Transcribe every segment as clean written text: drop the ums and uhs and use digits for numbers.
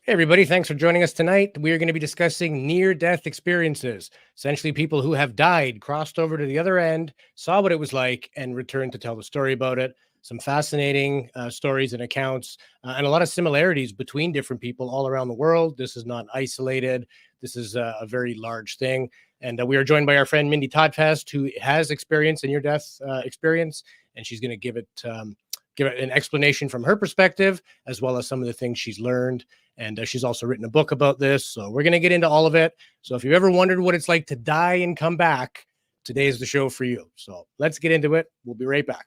Hey, everybody. Thanks for joining us tonight. We are going to be discussing near-death experiences, essentially people who have died, crossed over to the other end, saw what it was like, and returned to tell the story about it. Some fascinating stories and accounts, and a lot of similarities between different people all around the world. This is not isolated. This is a very large thing. And we are joined by our friend Mindy Tautfest, who has experience in near-death experience, and she's going to give it an explanation from her perspective, as well as some of the things she's learned. And she's also written a book about this. So we're going to get into all of it. So if you've ever wondered what it's like to die and come back, today is the show for you. So let's get into it. We'll be right back.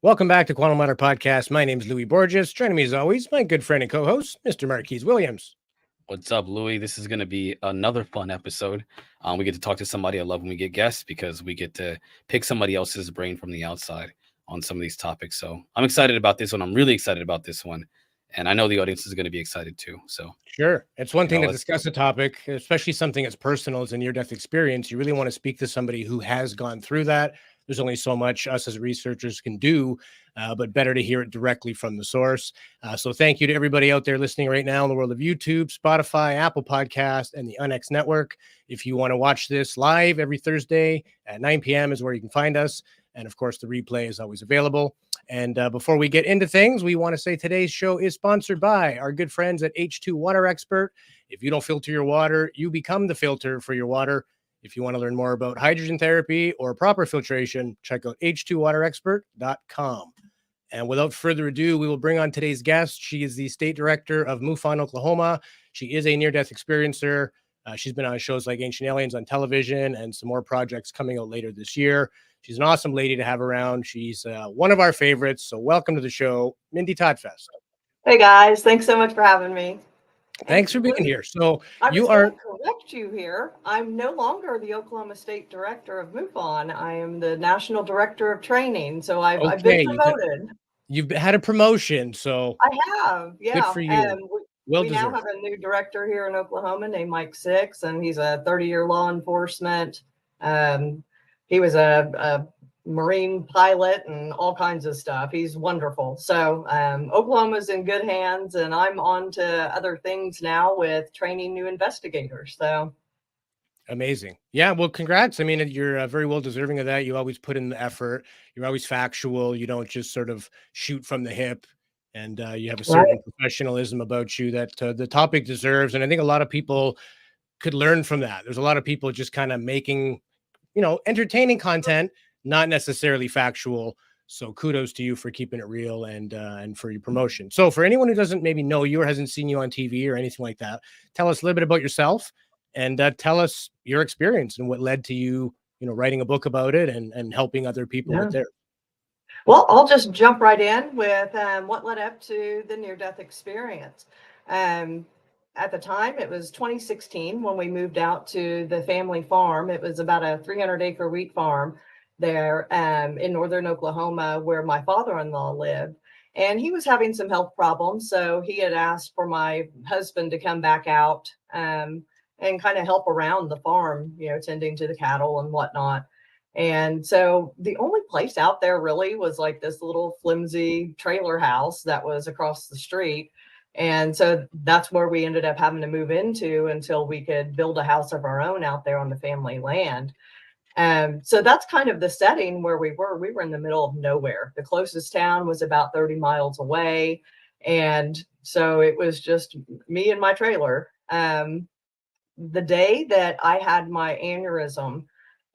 Welcome back to Quantum Ladder Podcast. My name is Louis Borges. Joining me as always, my good friend and co-host, Mr. Marquise Williams. What's up, Louis? This is going to be another fun episode. We get to talk to somebody. I love when we get guests because we get to pick somebody else's brain from the outside on some of these topics. So I'm excited about this one. I'm really excited about this one. And I know the audience is going to be excited too. So sure. It's one thing to discuss a topic, especially something as personal as a near-death experience. You really want to speak to somebody who has gone through that. There's only so much us as researchers can do, but better to hear it directly from the source. So thank you to everybody out there listening right now in the world of YouTube, Spotify, Apple Podcast, and the Unexplained network. If you want to watch this live every Thursday at 9 p.m. is where you can find us. And of course, the replay is always available. And before we get into things, we want to say today's show is sponsored by our good friends at H2 Water Expert. If you don't filter your water, you become the filter for your water. If you want to learn more about hydrogen therapy or proper filtration, check out h2waterexpert.com. And without further ado, we will bring on today's guest. She is the state director of MUFON, Oklahoma. She is a near-death experiencer. She's been on shows like Ancient Aliens on television and some more projects coming out later this year. She's an awesome lady to have around. She's one of our favorites. So welcome to the show, Mindy Tautfest. Hey, guys. Thanks so much for having me. Thanks for being here. So you are correct you here. I'm no longer the Oklahoma State Director of MUFON. I am the National Director of Training. So I've been promoted. You've had a promotion. So I have. Yeah. Good for you. We now have a new director here in Oklahoma named Mike Six, and he's a 30-year law enforcement. He was a Marine pilot and all kinds of stuff. He's wonderful. So Oklahoma's in good hands, and I'm on to other things now with training new investigators. So amazing. Yeah, well, congrats. I mean, you're very well deserving of that. You always put in the effort. You're always factual. You don't just sort of shoot from the hip, and you have a certain professionalism about you that the topic deserves. And I think a lot of people could learn from that. There's a lot of people just kind of making, entertaining content, not necessarily factual. So kudos to you for keeping it real and for your promotion. So for anyone who doesn't maybe know you or hasn't seen you on TV or anything like that, tell us a little bit about yourself and tell us your experience and what led to you, writing a book about it and helping other people with theirs. Well, I'll just jump right in with what led up to the near-death experience. At the time, it was 2016 when we moved out to the family farm. It was about a 300-acre wheat farm there in northern Oklahoma where my father-in-law lived. And he was having some health problems. So he had asked for my husband to come back out and kind of help around the farm, tending to the cattle and whatnot. And so the only place out there really was like this little flimsy trailer house that was across the street. And so that's where we ended up having to move into until we could build a house of our own out there on the family land. So that's kind of the setting where we were. We were in the middle of nowhere. The closest town was about 30 miles away. And so it was just me and my trailer. The day that I had my aneurysm,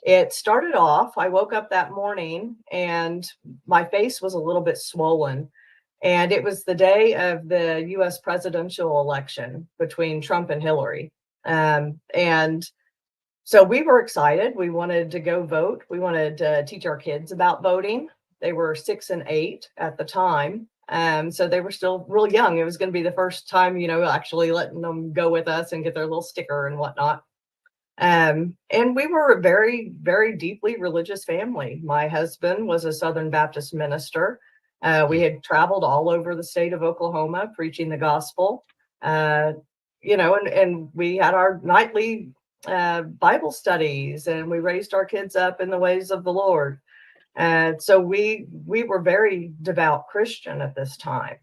it started off, I woke up that morning and my face was a little bit swollen. And it was the day of the US presidential election between Trump and Hillary. And so we were excited. We wanted to go vote. We wanted to teach our kids about voting. They were 6 and 8 at the time. So they were still real young. It was going to be the first time, actually letting them go with us and get their little sticker and whatnot. And we were a very, very deeply religious family. My husband was a Southern Baptist minister. We had traveled all over the state of Oklahoma preaching the gospel, and we had our nightly Bible studies, and we raised our kids up in the ways of the Lord. And so we were very devout Christian at this time.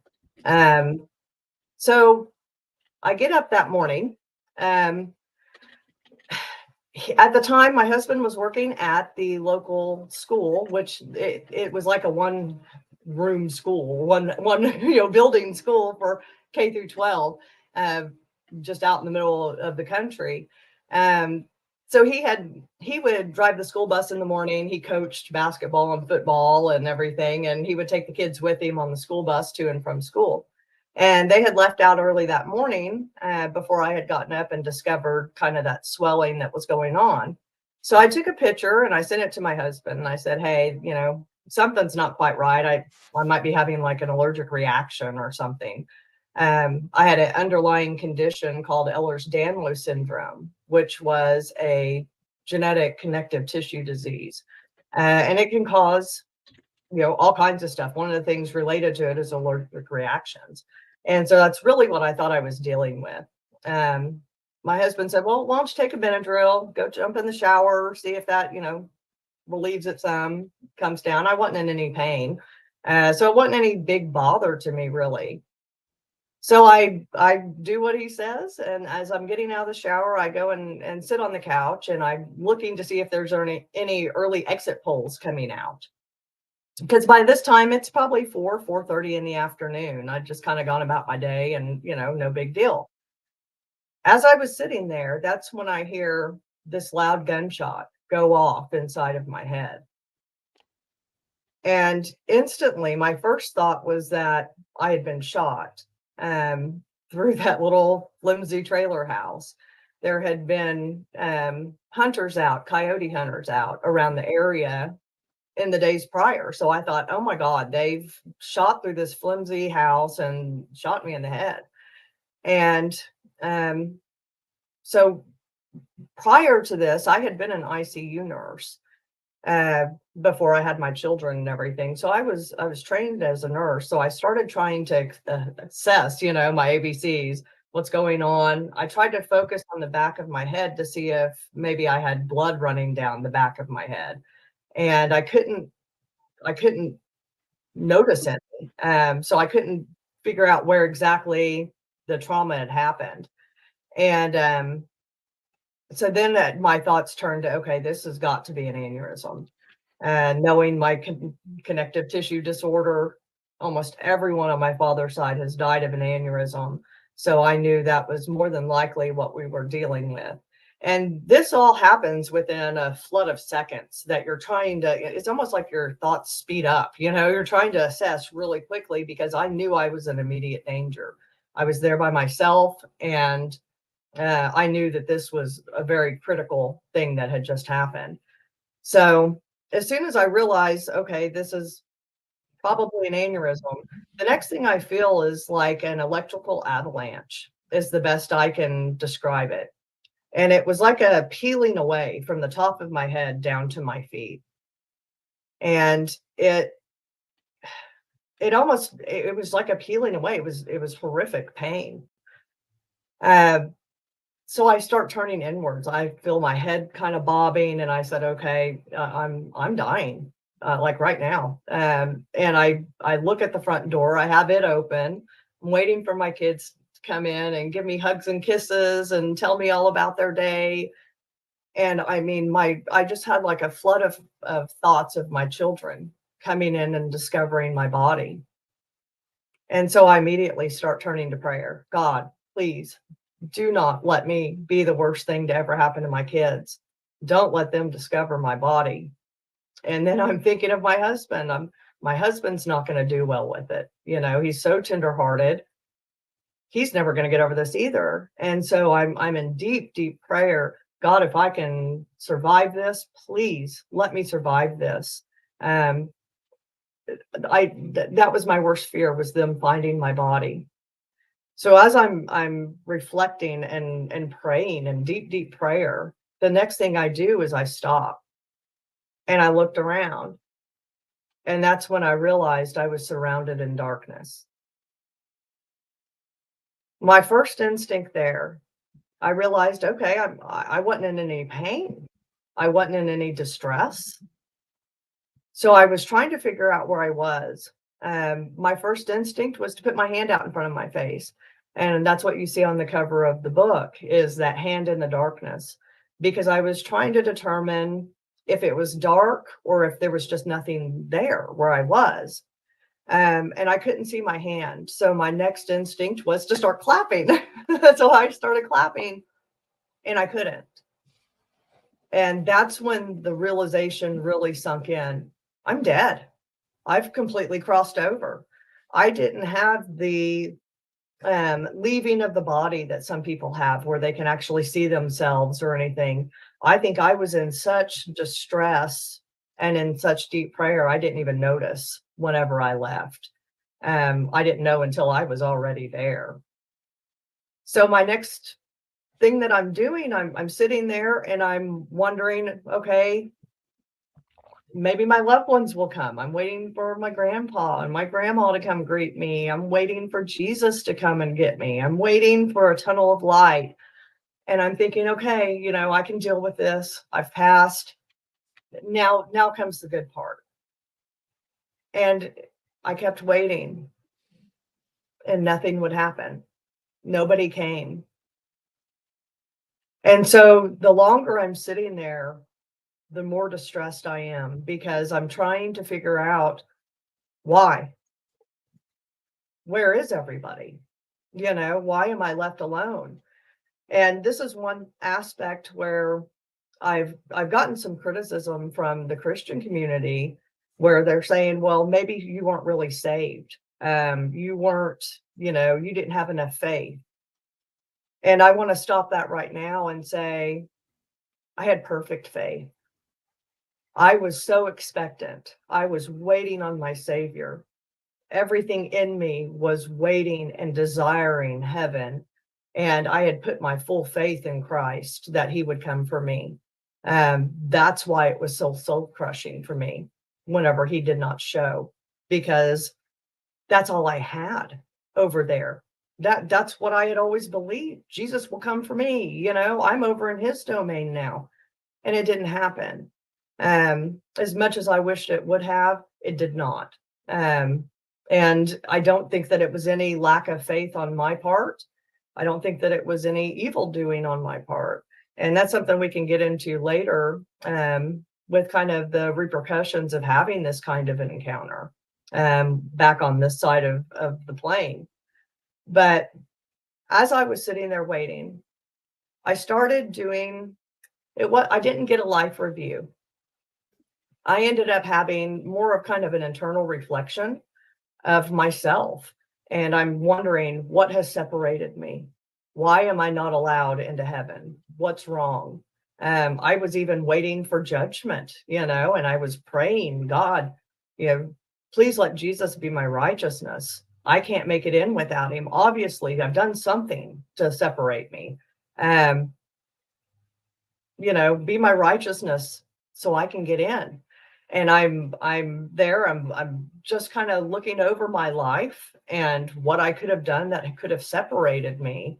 So I get up that morning. At the time, my husband was working at the local school, which it was like a one-room school, one building school for K through 12, just out in the middle of the country. So he would drive the school bus in the morning. He coached basketball and football and everything, and he would take the kids with him on the school bus to and from school. And they had left out early that morning before I had gotten up and discovered kind of that swelling that was going on. So I took a picture and I sent it to my husband, and I said, hey, something's not quite right. I might be having like an allergic reaction or something. I had an underlying condition called Ehlers-Danlos syndrome, which was a genetic connective tissue disease. And it can cause, all kinds of stuff. One of the things related to it is allergic reactions. And so that's really what I thought I was dealing with. My husband said, well, why don't you take a Benadryl, go jump in the shower, see if that, relieves it some, comes down. I wasn't in any pain. So it wasn't any big bother to me, really. So I do what he says. And as I'm getting out of the shower, I go and sit on the couch, and I'm looking to see if there's any early exit polls coming out. Because by this time, it's probably 4:30 in the afternoon. I'd just kind of gone about my day and, no big deal. As I was sitting there, that's when I hear this loud gunshot go off inside of my head. And instantly, my first thought was that I had been shot through that little flimsy trailer house. There had been coyote hunters out around the area in the days prior. So I thought, oh my God, they've shot through this flimsy house and shot me in the head. And so prior to this, I had been an ICU nurse before I had my children and everything. So I was trained as a nurse. So I started trying to assess, my ABCs, what's going on. I tried to focus on the back of my head to see if maybe I had blood running down the back of my head. And I couldn't notice it. So I couldn't figure out where exactly the trauma had happened. And so then my thoughts turned to, okay, this has got to be an aneurysm. And knowing my connective tissue disorder, almost everyone on my father's side has died of an aneurysm. So I knew that was more than likely what we were dealing with. And this all happens within a flood of seconds that you're trying to, it's almost like your thoughts speed up, you're trying to assess really quickly, because I knew I was in immediate danger. I was there by myself, and I knew that this was a very critical thing that had just happened. So as soon as I realized, okay, this is probably an aneurysm, the next thing I feel is like an electrical avalanche is the best I can describe it. And it was like a peeling away from the top of my head down to my feet. And it was like a peeling away. It was horrific pain. So I start turning inwards. I feel my head kind of bobbing, and I said, okay, I'm dying, like right now. And I look at the front door. I have it open. I'm waiting for my kids to come in and give me hugs and kisses and tell me all about their day. And I mean, I just had like a flood of thoughts of my children coming in and discovering my body. And so I immediately start turning to prayer. God, please do not let me be the worst thing to ever happen to my kids. Don't let them discover my body. And then I'm thinking of my husband. My husband's not going to do well with it. You know, he's so tenderhearted. He's never going to get over this either. And so I'm in deep, deep prayer. God, if I can survive this, please let me survive this. That was my worst fear, was them finding my body. So as I'm reflecting and praying in deep, deep prayer, the next thing I do is I stop and I looked around. And that's when I realized I was surrounded in darkness. My first instinct there, I realized, okay, I wasn't in any pain. I wasn't in any distress. So I was trying to figure out where I was. My first instinct was to put my hand out in front of my face. And that's what you see on the cover of the book, is that hand in the darkness, because I was trying to determine if it was dark or if there was just nothing there where I was. And I couldn't see my hand. So my next instinct was to start clapping. So I started clapping and I couldn't. And that's when the realization really sunk in. I'm dead. I've completely crossed over. I didn't have the leaving of the body that some people have, where they can actually see themselves or anything. I think I was in such distress and in such deep prayer, I didn't even notice whenever I left. I didn't know until I was already there. So my next thing that I'm doing, I'm sitting there and I'm wondering, okay, maybe my loved ones will come. I'm waiting for my grandpa and my grandma to come greet me. I'm waiting for Jesus to come and get me. I'm waiting for a tunnel of light. And I'm thinking, okay, you know, I can deal with this. I've passed. Now comes the good part. And I kept waiting and nothing would happen. Nobody came. And so the longer I'm sitting there, the more distressed I am, because I'm trying to figure out why. Where is everybody? You know, why am I left alone? And this is one aspect where I've gotten some criticism from the Christian community, where they're saying, well, maybe you weren't really saved. You weren't, you know, you didn't have enough faith. And I want to stop that right now and say, I had perfect faith. I was so expectant. I was waiting on my Savior. Everything in me was waiting and desiring heaven. And I had put my full faith in Christ that he would come for me. That's why it was so soul crushing for me whenever he did not show, because that's all I had over there. That's what I had always believed. Jesus will come for me. You know, I'm over in his domain now. And it didn't happen. As much as I wished it would have, it did not. And I don't think that it was any lack of faith on my part. I don't think that it was any evil doing on my part. And that's something we can get into later, with kind of the repercussions of having this kind of an encounter, back on this side of the plane. But as I was sitting there waiting, I started doing it. I didn't get a life review. I ended up having more of kind of an internal reflection of myself. And I'm wondering, what has separated me? Why am I not allowed into heaven? What's wrong? I was even waiting for judgment, you know, and I was praying, God, you know, please let Jesus be my righteousness. I can't make it in without him. Obviously, I've done something to separate me. You know, be my righteousness so I can get in. And I'm there. I'm just kind of looking over my life and what I could have done that could have separated me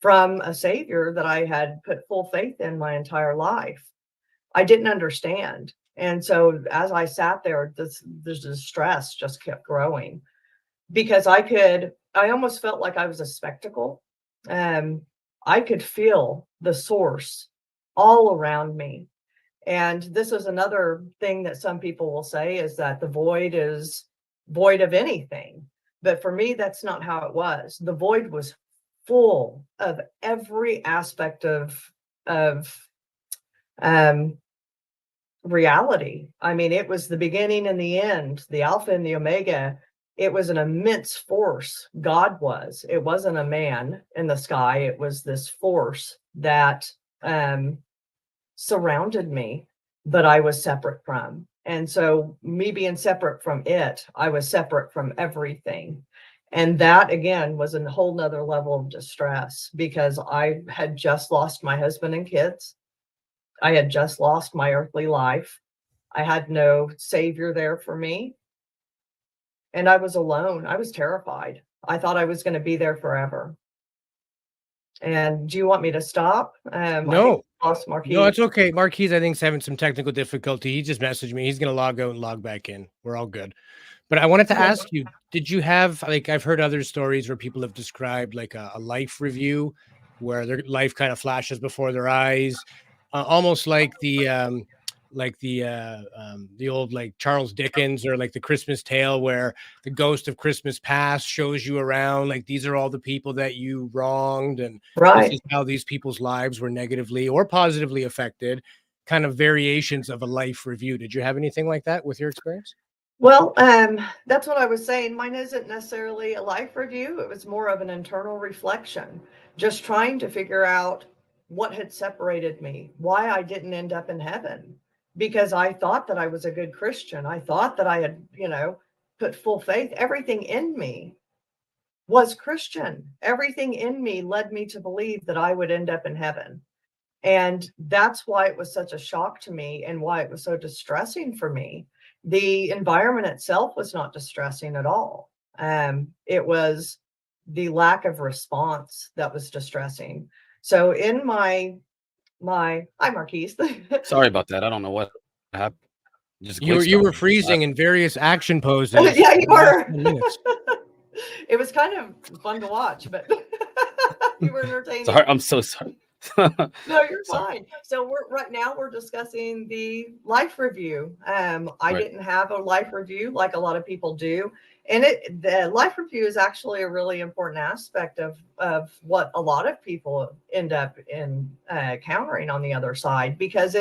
from a Savior that I had put full faith in my entire life. I didn't understand. And so as I sat there, the distress just kept growing. because I almost felt like I was a spectacle. I could feel the source all around me. And this is another thing that some people will say, is that the void is void of anything. But for me, that's not how it was. The void was full of every aspect of reality. I mean, it was the beginning and the end, the Alpha and the Omega. It was an immense force. God was. It wasn't a man in the sky. It was this force that surrounded me, but I was separate from. And so, me being separate from it, I was separate from everything. And that again was a whole nother level of distress, because I had just lost my husband and kids. I had just lost my earthly life. I had no savior there for me. And I was alone. I was terrified. I thought I was going to be there forever. And do you want me to stop? I No. think we lost Marquis. No, it's okay. Marquise, I think, is having some technical difficulty. He just messaged me. He's going to log out and log back in. We're all good. But I wanted to ask you, did you have, like, I've heard other stories where people have described like a life review where their life kind of flashes before their eyes, almost like the old, like, Charles Dickens, or like the Christmas Tale, where the ghost of Christmas past shows you around, like, these are all the people that you wronged, and this Right. is how these people's lives were negatively or positively affected, kind of variations of a life review. Did you have anything like that with your experience? Well, that's what I was saying. Mine isn't necessarily a life review. It was more of an internal reflection, just trying to figure out what had separated me, why I didn't end up in heaven, because I thought that I was a good Christian. I thought that I had, put full faith. Everything in me was Christian. Everything in me led me to believe that I would end up in heaven. And that's why it was such a shock to me, and why it was so distressing for me. The environment itself was not distressing at all. It was the lack of response that was distressing. So in my hi Marquise. Sorry about that. I don't know what happened. Just You glitched on were me. freezing in various action poses. Yeah, you for the last were. 10 minutes. It was kind of fun to watch, but you were entertaining. Sorry, I'm so sorry. No, you're Sorry. fine. So right now we're discussing the life review. I Right. didn't have a life review like a lot of people do. And the life review is actually a really important aspect of what a lot of people end up in encountering on the other side, because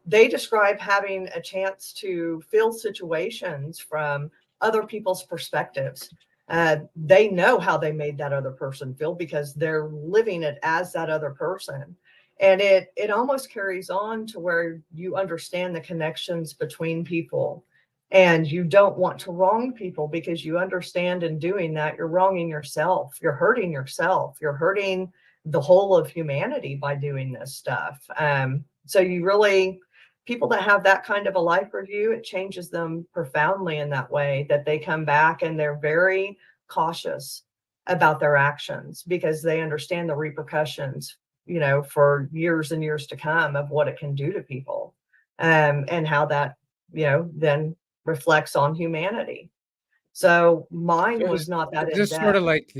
they describe having a chance to feel situations from other people's perspectives. They know how they made that other person feel, because they're living it as that other person. And it almost carries on to where you understand the connections between people, and you don't want to wrong people, because you understand in doing that, you're wronging yourself. You're hurting yourself. You're hurting the whole of humanity by doing this stuff. So you really, people that have that kind of a life review, it changes them profoundly in that way, that they come back and they're very cautious about their actions, because they understand the repercussions, for years and years to come, of what it can do to people, and how that, then reflects on humanity. So mine So was not that is in this sort of depth.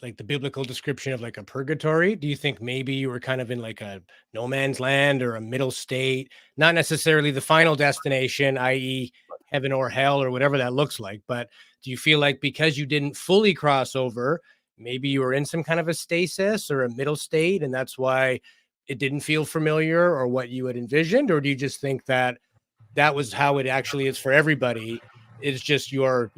like the biblical description of like a purgatory? Do you think maybe you were kind of in like a no man's land or a middle state, not necessarily the final destination, i.e., heaven or hell or whatever that looks like, but do you feel like because you didn't fully cross over, maybe you were in some kind of a stasis or a middle state, and that's why it didn't feel familiar or what you had envisioned? Or do you just think that that was how it actually is for everybody? It's just your,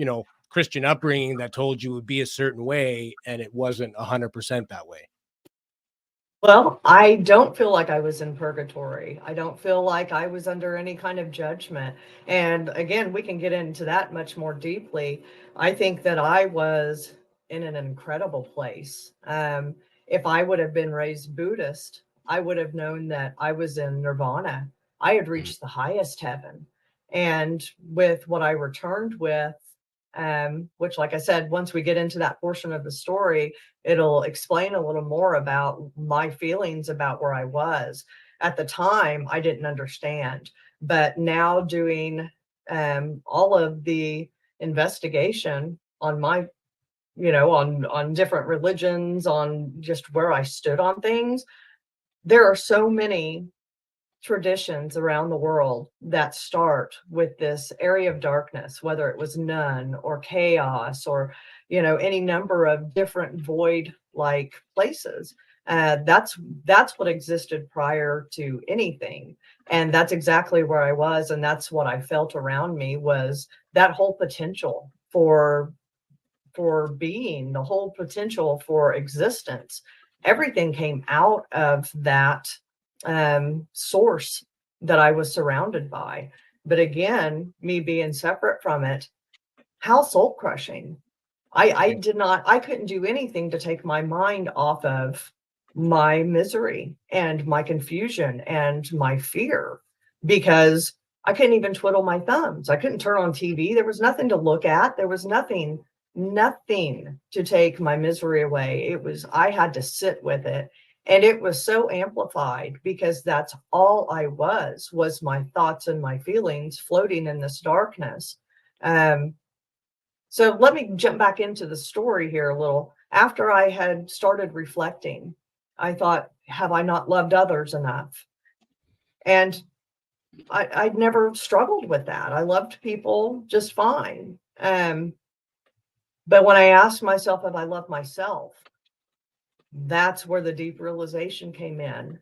Christian upbringing that told you it would be a certain way, and it wasn't 100% that way. Well, I don't feel like I was in purgatory. I don't feel like I was under any kind of judgment. And again, we can get into that much more deeply. I think that I was in an incredible place. If I would have been raised Buddhist, I would have known that I was in nirvana. I had reached the highest heaven. And with what I returned with, which, like I said, once we get into that portion of the story, it'll explain a little more about my feelings about where I was. At the time, I didn't understand, but now doing all of the investigation my, on different religions, on just where I stood on things. There are so many traditions around the world that start with this area of darkness, whether it was none or chaos or, any number of different void-like places. That's what existed prior to anything. And that's exactly where I was. And that's what I felt around me, was that whole potential for being, the whole potential for existence. Everything came out of that source that I was surrounded by. But again, me being separate from it, how soul crushing. I couldn't do anything to take my mind off of my misery and my confusion and my fear, because I couldn't even twiddle my thumbs. I couldn't turn on TV. There was nothing to look at. There was nothing to take my misery away. I had to sit with it. And it was so amplified because that's all I was my thoughts and my feelings floating in this darkness. So let me jump back into the story here a little. After I had started reflecting, I thought, have I not loved others enough? And I'd never struggled with that. I loved people just fine. But when I asked myself if I loved myself, that's where the deep realization came in,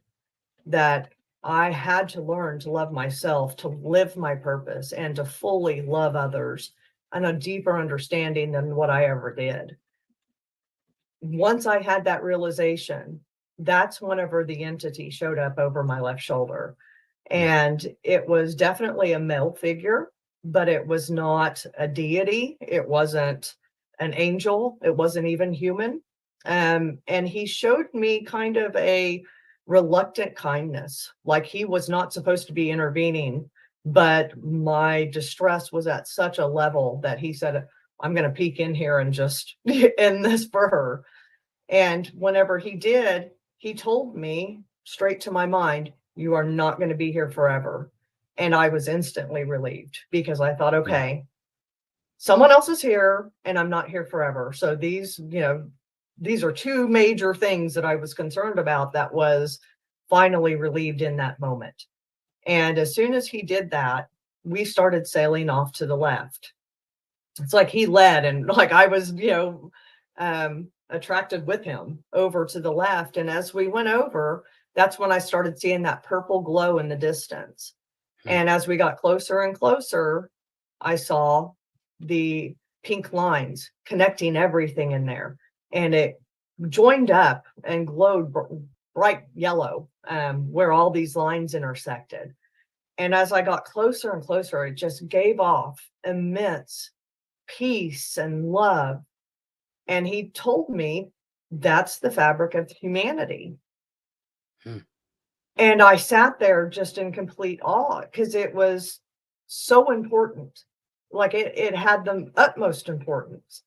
that I had to learn to love myself, to live my purpose, and to fully love others, and a deeper understanding than what I ever did. Once I had that realization, that's whenever the entity showed up over my left shoulder. And it was definitely a male figure, but it was not a deity. It wasn't an angel. It wasn't even human. And he showed me kind of a reluctant kindness, like he was not supposed to be intervening, but my distress was at such a level that he said, I'm going to peek in here and just end this for her. And whenever he did, he told me straight to my mind, you are not going to be here forever. And I was instantly relieved, because I thought, okay, someone else is here and I'm not here forever. So these are two major things that I was concerned about that was finally relieved in that moment. And as soon as he did that, we started sailing off to the left. It's like he led, and like I was, attracted with him over to the left. And as we went over, that's when I started seeing that purple glow in the distance. And as we got closer and closer, I saw the pink lines connecting everything in there. And it joined up and glowed bright yellow, where all these lines intersected. And as I got closer and closer, it just gave off immense peace and love. And he told me that's the fabric of humanity. And I sat there just in complete awe, because it was so important. Like it had the utmost importance.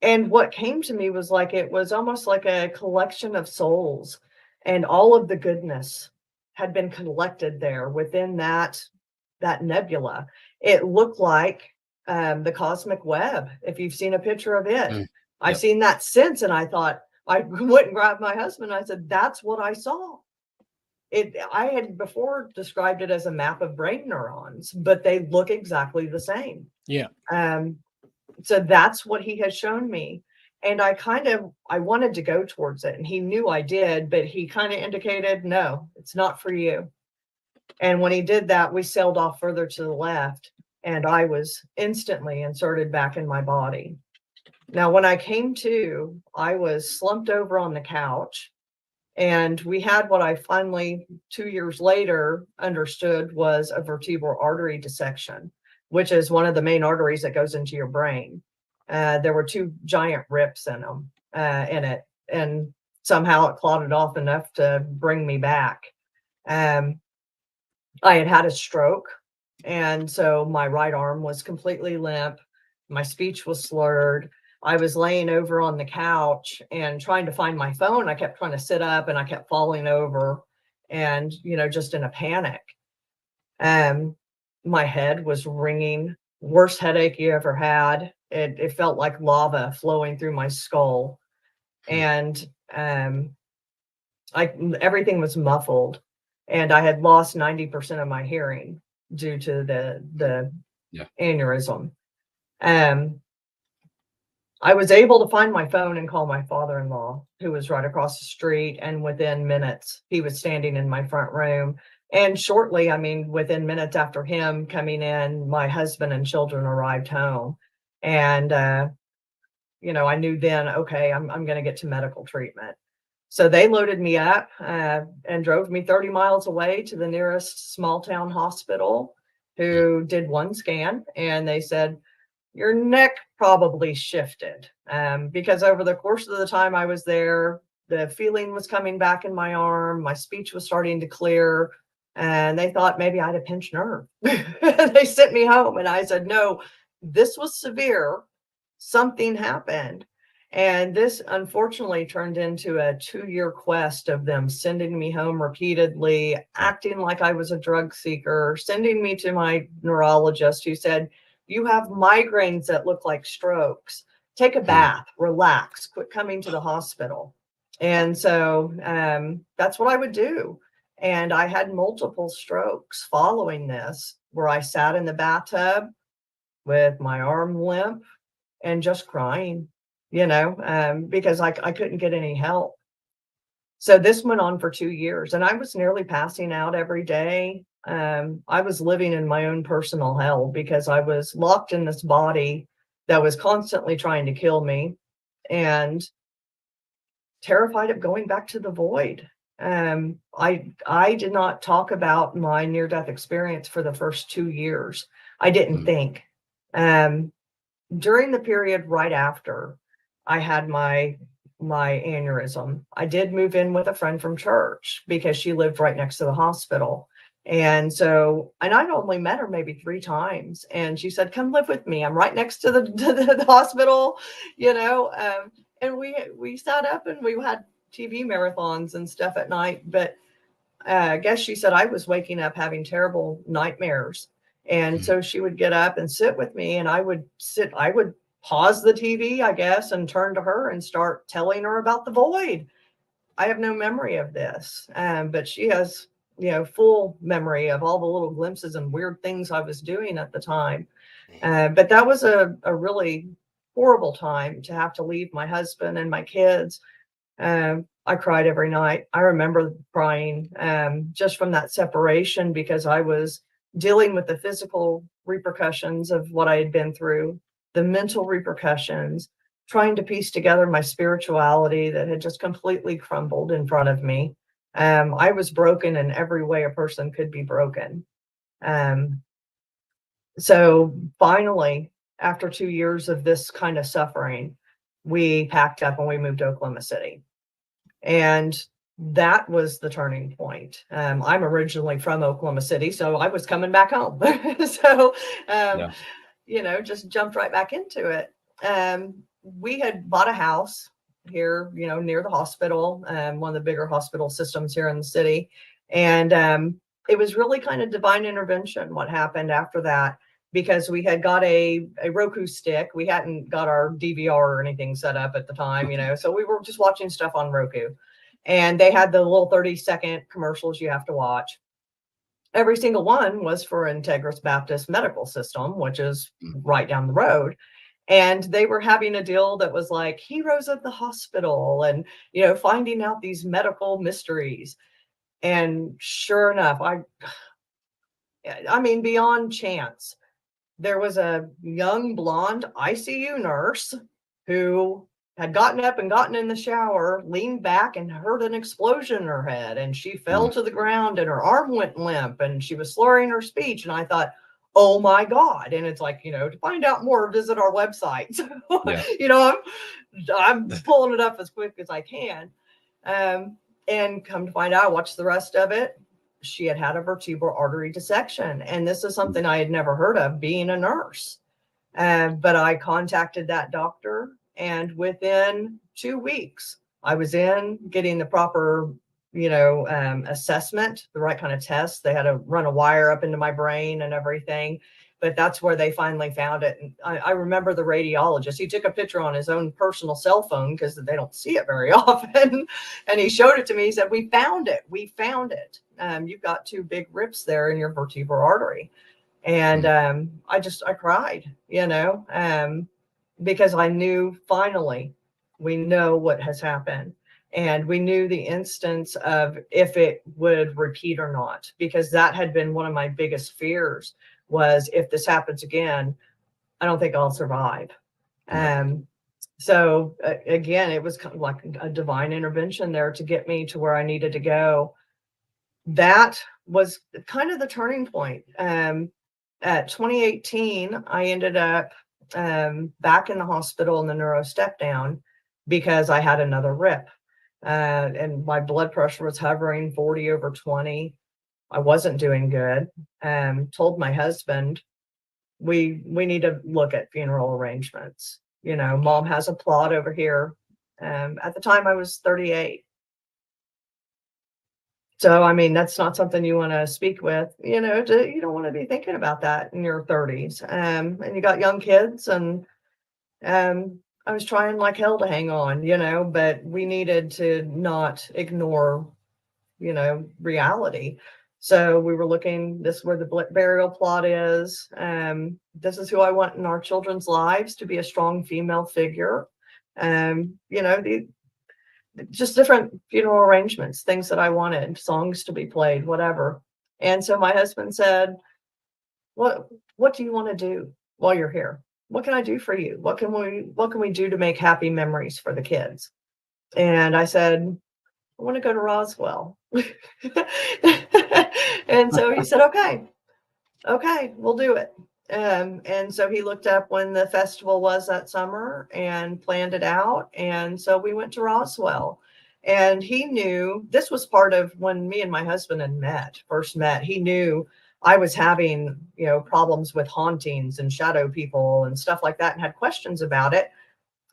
And what came to me was like, it was almost like a collection of souls, and all of the goodness had been collected there within that nebula. It looked like the cosmic web, if you've seen a picture of it. I've seen that since, and I thought, I went and grabbed my husband. I said, that's what I saw. I had before described it as a map of brain neurons, but they look exactly the same. Yeah. So that's what he has shown me. And I wanted to go towards it, and he knew I did, but he kind of indicated, no, it's not for you. And when he did that, we sailed off further to the left, and I was instantly inserted back in my body. Now, when I came to, I was slumped over on the couch, and we had what I finally, 2 years later, understood was a vertebral artery dissection, which is one of the main arteries that goes into your brain. There were two giant rips in it, and somehow it clotted off enough to bring me back. I had had a stroke, and so my right arm was completely limp. My speech was slurred. I was laying over on the couch and trying to find my phone. I kept trying to sit up, and I kept falling over, and, just in a panic. My head was ringing, worst headache you ever had. It felt like lava flowing through my skull. And everything was muffled, and I had lost 90% of my hearing due to the aneurysm. I was able to find my phone and call my father-in-law, who was right across the street, and within minutes, he was standing in my front room. And shortly, I mean, within minutes after him coming in, my husband and children arrived home. And, you know, I knew then, okay, I'm going to get to medical treatment. So they loaded me up and drove me 30 miles away to the nearest small town hospital, who did one scan, and they said, your neck probably shifted, because over the course of the time I was there, the feeling was coming back in my arm, my speech was starting to clear, and they thought maybe I had a pinched nerve. They sent me home, and I said, no, this was severe. Something happened. And this unfortunately turned into a 2-year quest of them sending me home repeatedly, acting like I was a drug seeker, sending me to my neurologist, who said, you have migraines that look like strokes. Take a bath, relax, quit coming to the hospital. And so that's what I would do. And I had multiple strokes following this, where I sat in the bathtub with my arm limp and just crying, you know, because I couldn't get any help. So this went on for 2 years, and I was nearly passing out every day. I was living in my own personal hell, because I was locked in this body that was constantly trying to kill me, and terrified of going back to the void. I did not talk about my near-death experience for the first 2 years. I didn't think. During the period right after I had my aneurysm, I did move in with a friend from church, because she lived right next to the hospital. And so, and I'd only met her maybe 3 times, and she said, come live with me. I'm right next to the hospital, you know. And we sat up and we had TV marathons and stuff at night. But I guess she said I was waking up having terrible nightmares. And so she would get up and sit with me, and I would pause the TV, I guess, and turn to her and start telling her about the void. I have no memory of this, but she has, you know, full memory of all the little glimpses and weird things I was doing at the time. But that was a really horrible time to have to leave my husband and my kids. I cried every night. I remember crying just from that separation, because I was dealing with the physical repercussions of what I had been through, the mental repercussions, trying to piece together my spirituality that had just completely crumbled in front of me. I was broken in every way a person could be broken. So finally, after 2 years of this kind of suffering, we packed up and we moved to Oklahoma City. And that was the turning point. I'm originally from Oklahoma City, so I was coming back home. So, you know, just jumped right back into it. We had bought a house here, you know, near the hospital, one of the bigger hospital systems here in the city. And it was really kind of divine intervention what happened after that, because we had got a Roku stick. We hadn't got our DVR or anything set up at the time, you know, so we were just watching stuff on Roku. And they had the little 30-second commercials you have to watch. Every single one was for Integris Baptist Medical System, which is right down the road. And they were having a deal that was like Heroes of the Hospital, and, you know, finding out these medical mysteries. And sure enough, I mean, beyond chance, there was a young blonde ICU nurse who had gotten up and gotten in the shower, leaned back, and heard an explosion in her head. And she fell to the ground, and her arm went limp, and she was slurring her speech. And I thought, oh my God. And it's like, you know, to find out more, visit our website. So, you know, I'm pulling it up as quick as I can. And come to find out, I watched the rest of it. She had had a vertebral artery dissection. And this is something I had never heard of, being a nurse. But I contacted that doctor, and within 2 weeks, I was in getting the proper, you know, assessment, the right kind of test. They had to run a wire up into my brain and everything. but that's where they finally found it. And I remember the radiologist, he took a picture on his own personal cell phone because they don't see it very often. And he showed it to me. He said, we found it. We found it. You've got 2 big rips there in your vertebral artery. And I cried, because I knew finally we know what has happened. And we knew the instance of if it would repeat or not, because that had been one of my biggest fears, was if this happens again, I don't think I'll survive. So again, it was kind of like a divine intervention there to get me to where I needed to go. That was kind of the turning point. At 2018, I ended up back in the hospital in the neuro step down because I had another rip. And my blood pressure was hovering 40/20. I wasn't doing good. Told my husband, we need to look at funeral arrangements. Mom has a plot over here. At the time I was 38. So, I mean, that's not something you want to speak with, you don't want to be thinking about that in your 30s. And you got young kids, and I was trying like hell to hang on, but we needed to not ignore, reality. So we were looking, this is where the burial plot is. This is who I want in our children's lives, to be a strong female figure. Just different funeral arrangements, things that I wanted, songs to be played, whatever. And so my husband said, what do you want to do while you're here? What can I do for you? What can we do to make happy memories for the kids? And I said, I want to go to Roswell. And so he said, okay, we'll do it. And so he looked up when the festival was that summer and planned it out. And so we went to Roswell, and he knew this was part of when me and my husband had first met. He knew I was having, problems with hauntings and shadow people and stuff like that, and had questions about it.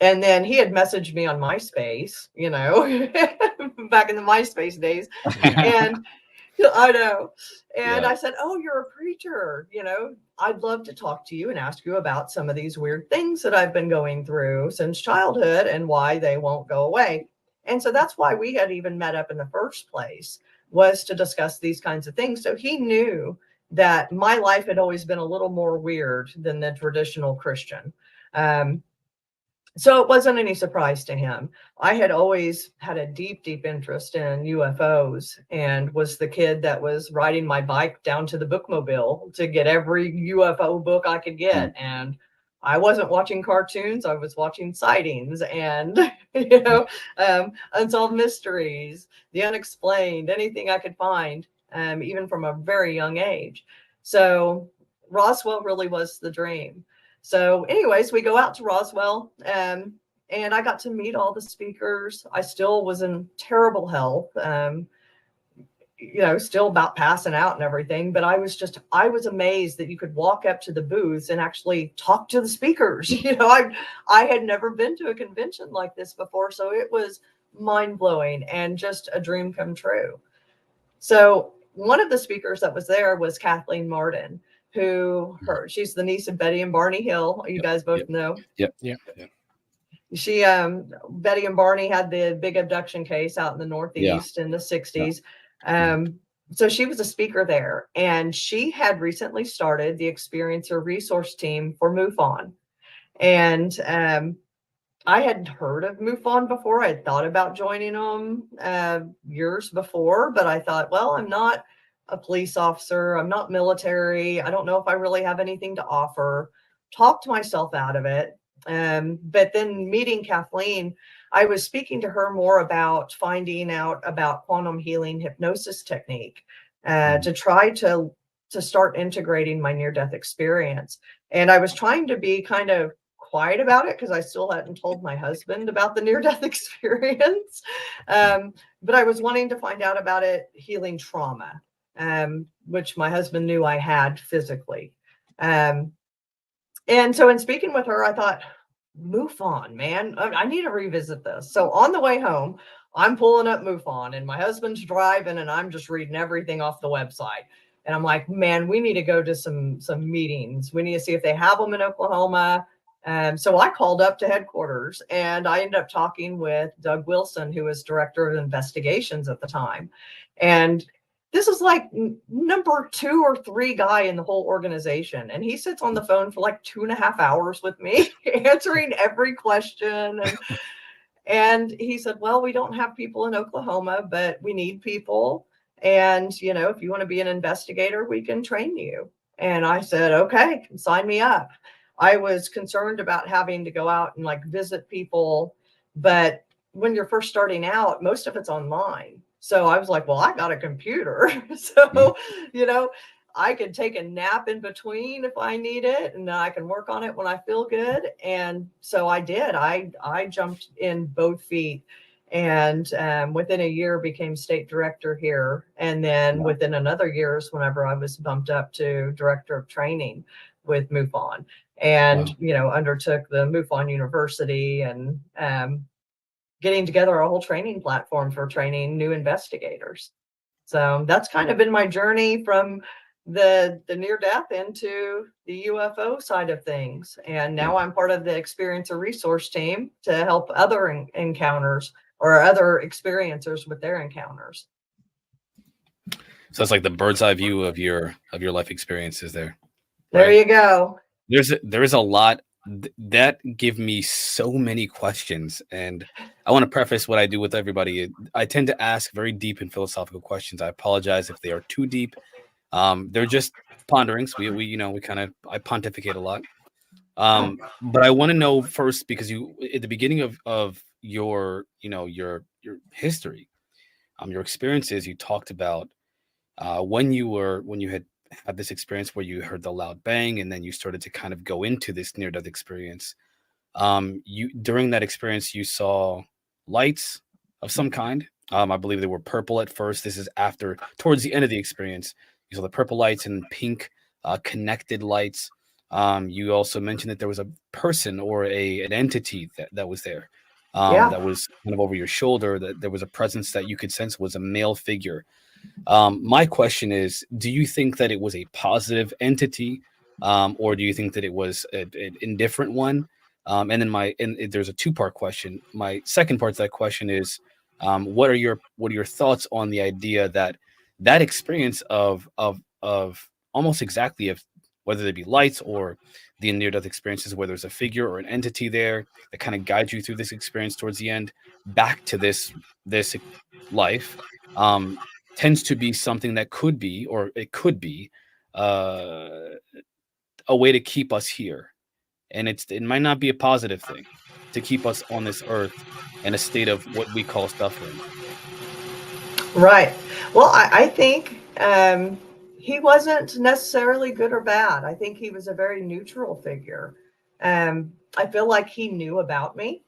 And then he had messaged me on MySpace, back in the MySpace days. And I know. And I said, oh, you're a preacher. I'd love to talk to you and ask you about some of these weird things that I've been going through since childhood and why they won't go away. And so that's why we had even met up in the first place, was to discuss these kinds of things. So he knew that my life had always been a little more weird than the traditional Christian. So it wasn't any surprise to him. I had always had a deep, deep interest in UFOs, and was the kid that was riding my bike down to the bookmobile to get every UFO book I could get. And I wasn't watching cartoons. I was watching sightings and, unsolved mysteries, the unexplained, anything I could find, even from a very young age. So Roswell really was the dream. So anyways, we go out to Roswell, and I got to meet all the speakers. I still was in terrible health, still about passing out and everything. But I was amazed that you could walk up to the booths and actually talk to the speakers. I had never been to a convention like this before. So it was mind blowing and just a dream come true. So one of the speakers that was there was Kathleen Martin, she's the niece of Betty and Barney Hill. You guys both know. Yep. She, Betty and Barney had the big abduction case out in the Northeast in the 60s. So she was a speaker there, and she had recently started the experiencer resource team for MUFON. And I had heard of MUFON before. I had thought about joining them years before, but I thought, well, I'm not a police officer. I'm not military. I don't know if I really have anything to offer. Talked myself out of it. But then meeting Kathleen, I was speaking to her more about finding out about quantum healing hypnosis technique to try to start integrating my near-death experience. And I was trying to be kind of quiet about it because I still hadn't told my husband about the near-death experience. But I was wanting to find out about it healing trauma, which my husband knew I had physically. And so in speaking with her, I thought, MUFON, man, I need to revisit this. So on the way home, I'm pulling up MUFON, and my husband's driving, and I'm just reading everything off the website. And I'm like, man, we need to go to some meetings. We need to see if they have them in Oklahoma. So I called up to headquarters, and I ended up talking with Doug Wilson, who was director of investigations at the time. And this is like number 2 or 3 guy in the whole organization. And he sits on the phone for like 2.5 hours with me, answering every question. And he said, well, we don't have people in Oklahoma, but we need people. And, you know, if you want to be an investigator, we can train you. And I said, okay, sign me up. I was concerned about having to go out and like visit people. But when you're first starting out, most of it's online. So I was like, well, I got a computer. So, you know, I could take a nap in between if I need it, and I can work on it when I feel good. And so I did. I jumped in both feet, and within a year became state director here. And then within another year is whenever I was bumped up to director of training with MUFON, and you know, undertook the MUFON University, and getting together a whole training platform for training new investigators. So that's kind of been my journey from the near death into the UFO side of things. And now I'm part of the experiencer resource team to help other encounters or other experiencers with their encounters. So it's like the bird's eye view of your life experiences there. There right? you go. There is a lot that give me so many questions, and I want to preface what I do with everybody. I tend to ask very deep and philosophical questions. I apologize if they are too deep. They're just ponderings. I pontificate a lot. But I want to know first, because you at the beginning of your history, your experiences, you talked about when you had this experience where you heard the loud bang, and then you started to kind of go into this near-death experience. You during that experience, you saw lights of some kind. I believe they were purple at first. This is towards the end of the experience. You saw the purple lights and pink connected lights. You also mentioned that there was a person or an entity that was there. That was kind of over your shoulder, that there was a presence that you could sense was a male figure. My question is, do you think that it was a positive entity, or do you think that it was an indifferent one? And then there's a 2-part question. My second part to that question is, what are your thoughts on the idea that experience of almost exactly of whether they be lights or the near-death experiences, where there's a figure or an entity there that kind of guides you through this experience towards the end back to this life, tends to be something that could be, or it could be, a way to keep us here. And it might not be a positive thing to keep us on this earth in a state of what we call suffering. Right. Well, I think he wasn't necessarily good or bad. I think he was a very neutral figure. I feel like he knew about me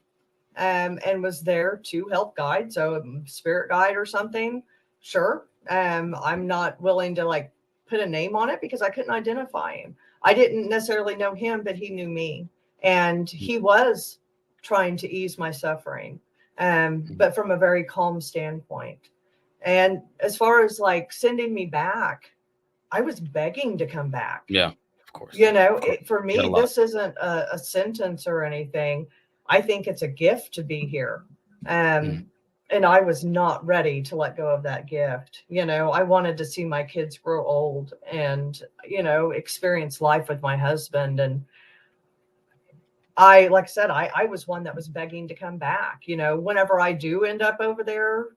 and was there to help guide. So a spirit guide or something, sure. I'm not willing to like put a name on it because I couldn't identify him. I didn't necessarily know him, but he knew me. And he was trying to ease my suffering, but from a very calm standpoint. And as far as like sending me back, I was begging to come back. Yeah, of course. You know, for me, this isn't a sentence or anything. I think it's a gift to be here. And I was not ready to let go of that gift. You know, I wanted to see my kids grow old and, you know, experience life with my husband. And like I said, I was one that was begging to come back. You know, whenever I do end up over there,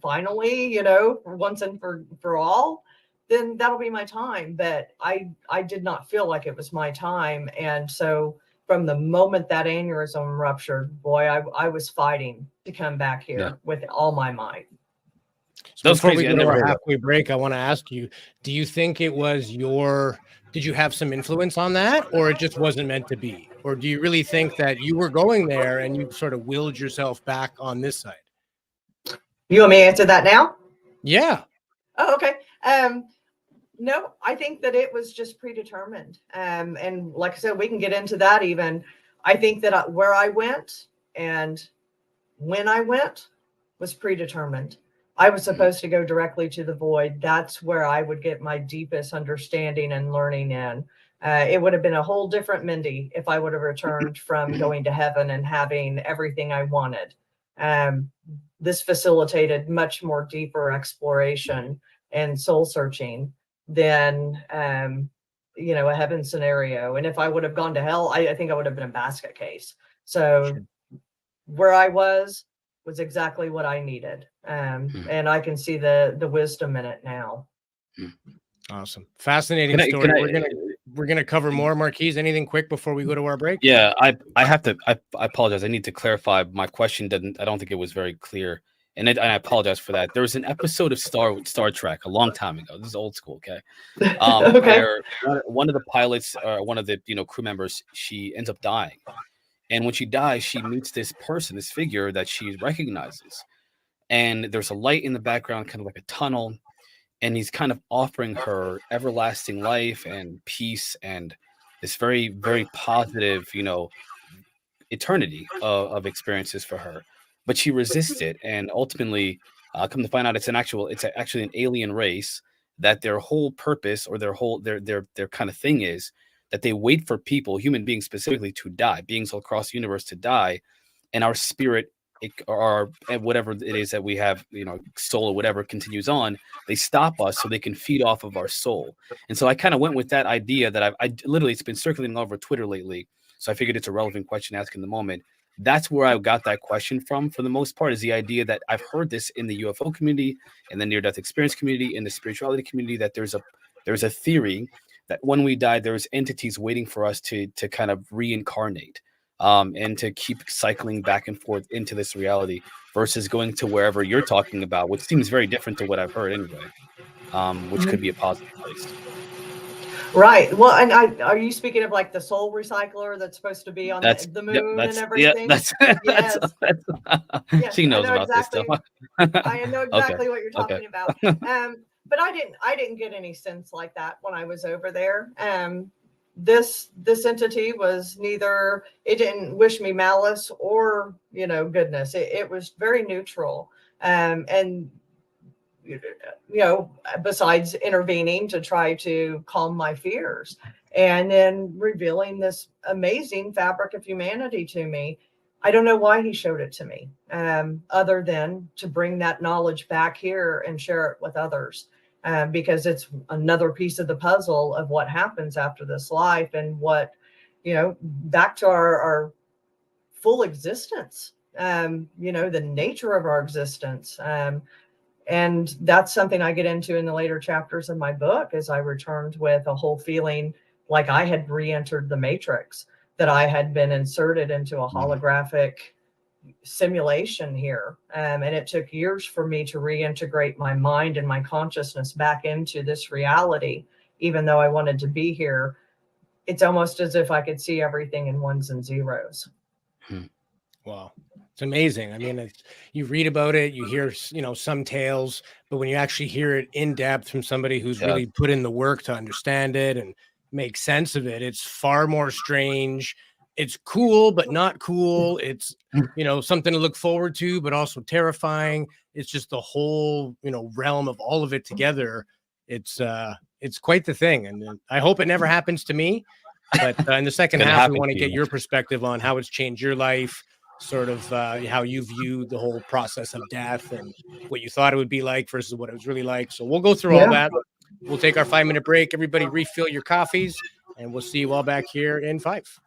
finally, you know, for once and for all, then that'll be my time. But I did not feel like it was my time. And so from the moment that aneurysm ruptured, boy, I was fighting to come back here with all my might. So before we go to our halfway break, I want to ask you, do you think it was did you have some influence on that, or it just wasn't meant to be? Or do you really think that you were going there and you sort of willed yourself back on this side? You want me to answer that now? Yeah. Oh, okay. No, I think that it was just predetermined. And like I said, we can get into that even. I think that where I went and when I went was predetermined. I was supposed to go directly to the void. That's where I would get my deepest understanding and learning in. It would have been a whole different Mindy if I would have returned from going to heaven and having everything I wanted. This facilitated much more deeper exploration and soul searching than, a heaven scenario. And if I would have gone to hell, I think I would have been a basket case. So where I was exactly what I needed. And I can see the wisdom in it now. Awesome. Fascinating story. We're gonna cover more. Marquise, anything quick before we go to our break? Yeah, I apologize. I need to clarify. My question I don't think it was very clear. And I apologize for that. There was an episode of Star Trek a long time ago. This is old school, okay? Where one of the pilots, one of the crew members, she ends up dying. And when she dies, she meets this person, this figure that she recognizes. And there's a light in the background, kind of like a tunnel. And he's kind of offering her everlasting life and peace and this very, very positive, eternity of experiences for her. But she resists it. And ultimately, come to find out, it's actually an alien race that their whole purpose or their kind of thing is that they wait for people, human beings specifically, to die, beings all across the universe to die, and our spirit or whatever it is that we have, soul or whatever continues on. They stop us so they can feed off of our soul. And so I kind of went with that idea that I literally, it's been circulating all over Twitter lately. So I figured it's a relevant question to ask in the moment. That's where I got that question from, for the most part, is the idea that I've heard this in the UFO community, in the near-death experience community, in the spirituality community, that there's a theory that when we die, there's entities waiting for us to kind of reincarnate, and to keep cycling back and forth into this reality versus going to wherever you're talking about, which seems very different to what I've heard anyway, which could be a positive place. Right. Well, and are you speaking of like the soul recycler that's supposed to be on the moon and everything? Yeah, yes. She knows about exactly, this stuff. I know exactly what you're talking about. But I didn't get any sense like that when I was over there. This entity was neither, it didn't wish me malice or, goodness. It was very neutral. And besides intervening to try to calm my fears and then revealing this amazing fabric of humanity to me. I don't know why he showed it to me, other than to bring that knowledge back here and share it with others, because it's another piece of the puzzle of what happens after this life and what, back to our full existence, the nature of our existence. And that's something I get into in the later chapters of my book, as I returned with a whole feeling like I had re-entered the matrix, that I had been inserted into a holographic simulation here. And it took years for me to reintegrate my mind and my consciousness back into this reality, even though I wanted to be here. It's almost as if I could see everything in ones and zeros. Wow. It's amazing. I mean, you read about it, you hear, some tales, but when you actually hear it in depth from somebody who's really put in the work to understand it and make sense of it, it's far more strange. It's cool, but not cool. It's, something to look forward to, but also terrifying. It's just the whole, realm of all of it together. It's quite the thing. And I hope it never happens to me. But in the second half, we want to get your perspective on how it's changed your life, sort of how you viewed the whole process of death and what you thought it would be like versus what it was really like. So we'll go through all that. We'll take our 5-minute break. Everybody refill your coffees, and we'll see you all back here in 5.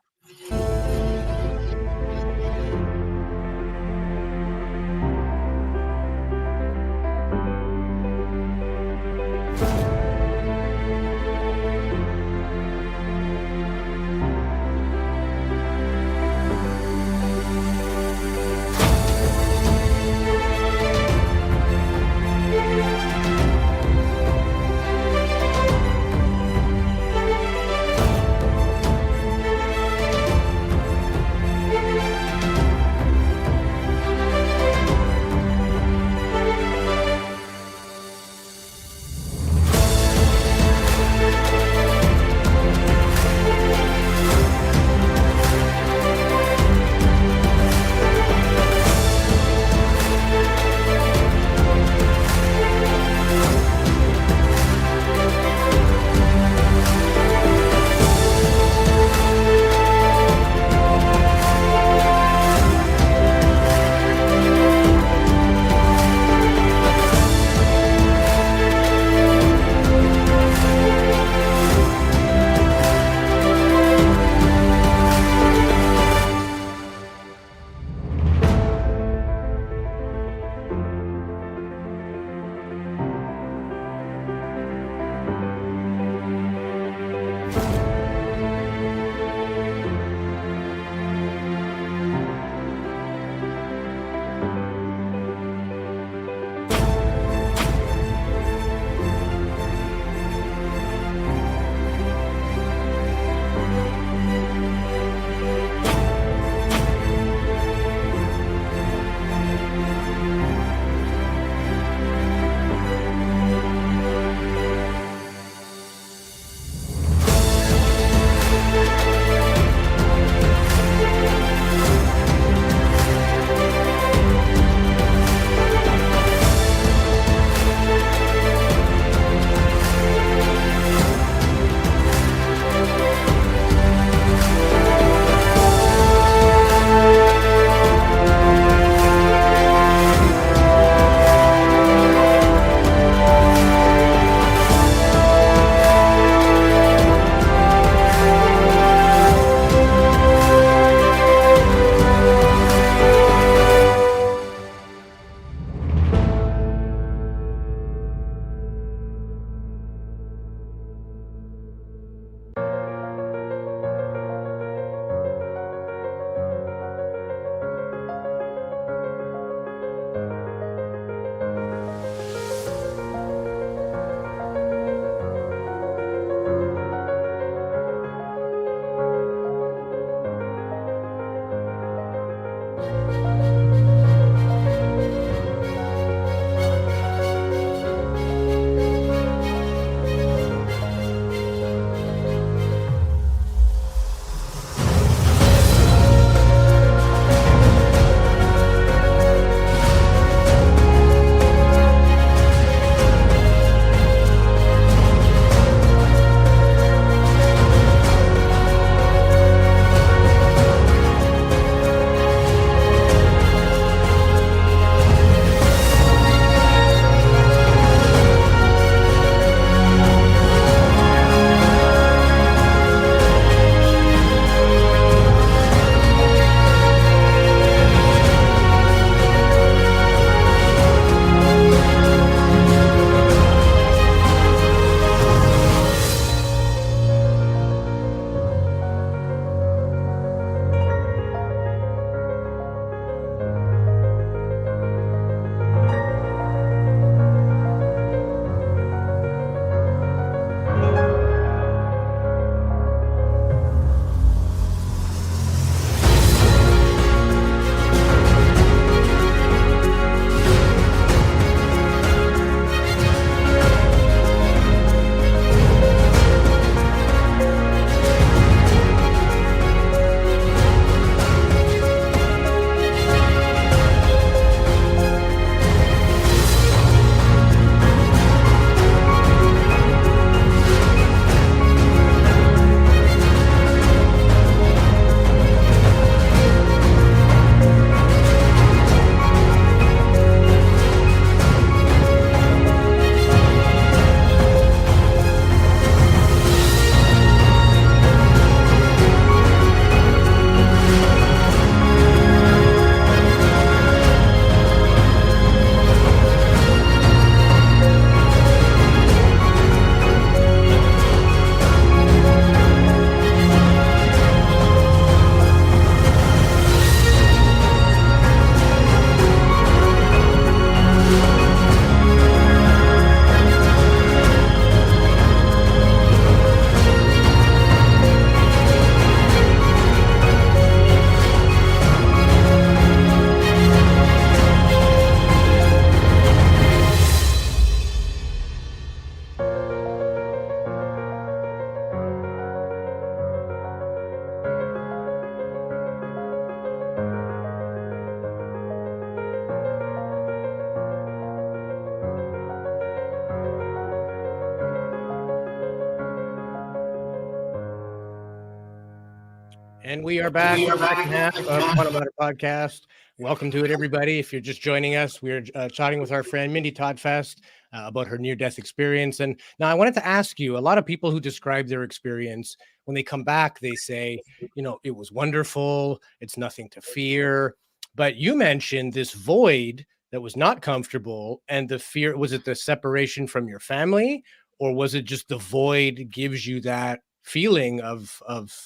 And we are back for the second half of Quantum Matter Podcast. Welcome to it, everybody. If you're just joining us, we're chatting with our friend Mindy Tautfest about her near-death experience. And now I wanted to ask you, a lot of people who describe their experience, when they come back, they say, you know, it was wonderful, it's nothing to fear. But you mentioned this void that was not comfortable, and the fear, was it the separation from your family, or was it just the void gives you that feeling of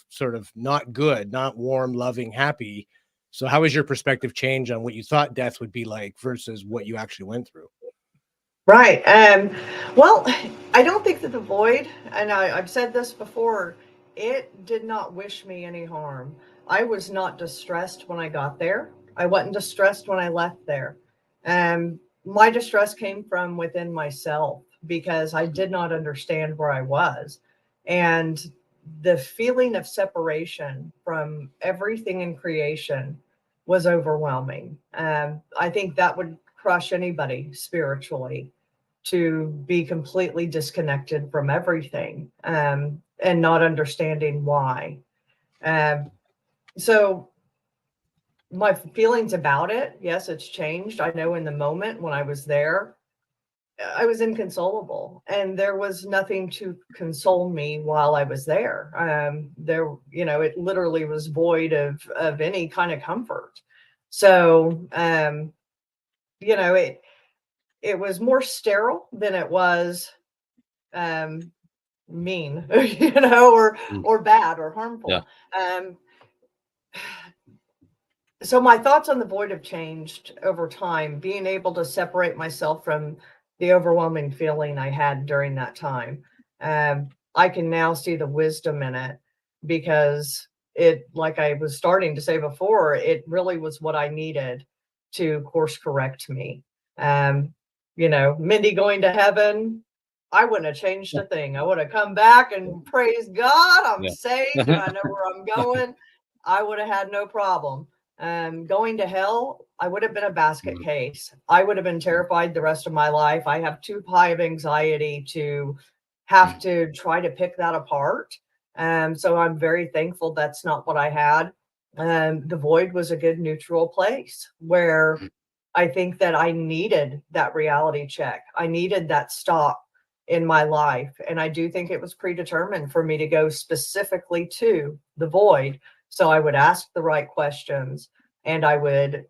sort of not good, not warm, loving, happy? So how has your perspective changed on what you thought death would be like versus what you actually went through? Right. Well, I don't think that the void, and I've said this before, it did not wish me any harm. I was not distressed when I got there. I wasn't distressed when I left there. My distress came from within myself because I did not understand where I was. And the feeling of separation from everything in creation was overwhelming. I think that would crush anybody spiritually, to be completely disconnected from everything, and not understanding why. So my feelings about it, yes, it's changed. I know in the moment when I was there, I was inconsolable, and there was nothing to console me while I was there. It literally was void of any kind of comfort. So, it was more sterile than it was mean, or bad or harmful. Yeah. So my thoughts on the void have changed over time, being able to separate myself from the overwhelming feeling I had during that time. I can now see the wisdom in it, because it, like I was starting to say before, it really was what I needed to course correct me. Mindy going to heaven, I wouldn't have changed a thing. I would have come back and praise God, I'm saved and I know where I'm going. I would have had no problem. Going to hell, I would have been a basket case. I would have been terrified the rest of my life. I have too high of anxiety to have to try to pick that apart. So I'm very thankful that's not what I had. The void was a good neutral place where I think that I needed that reality check. I needed that stop in my life. And I do think it was predetermined for me to go specifically to the void. So I would ask the right questions, and I would,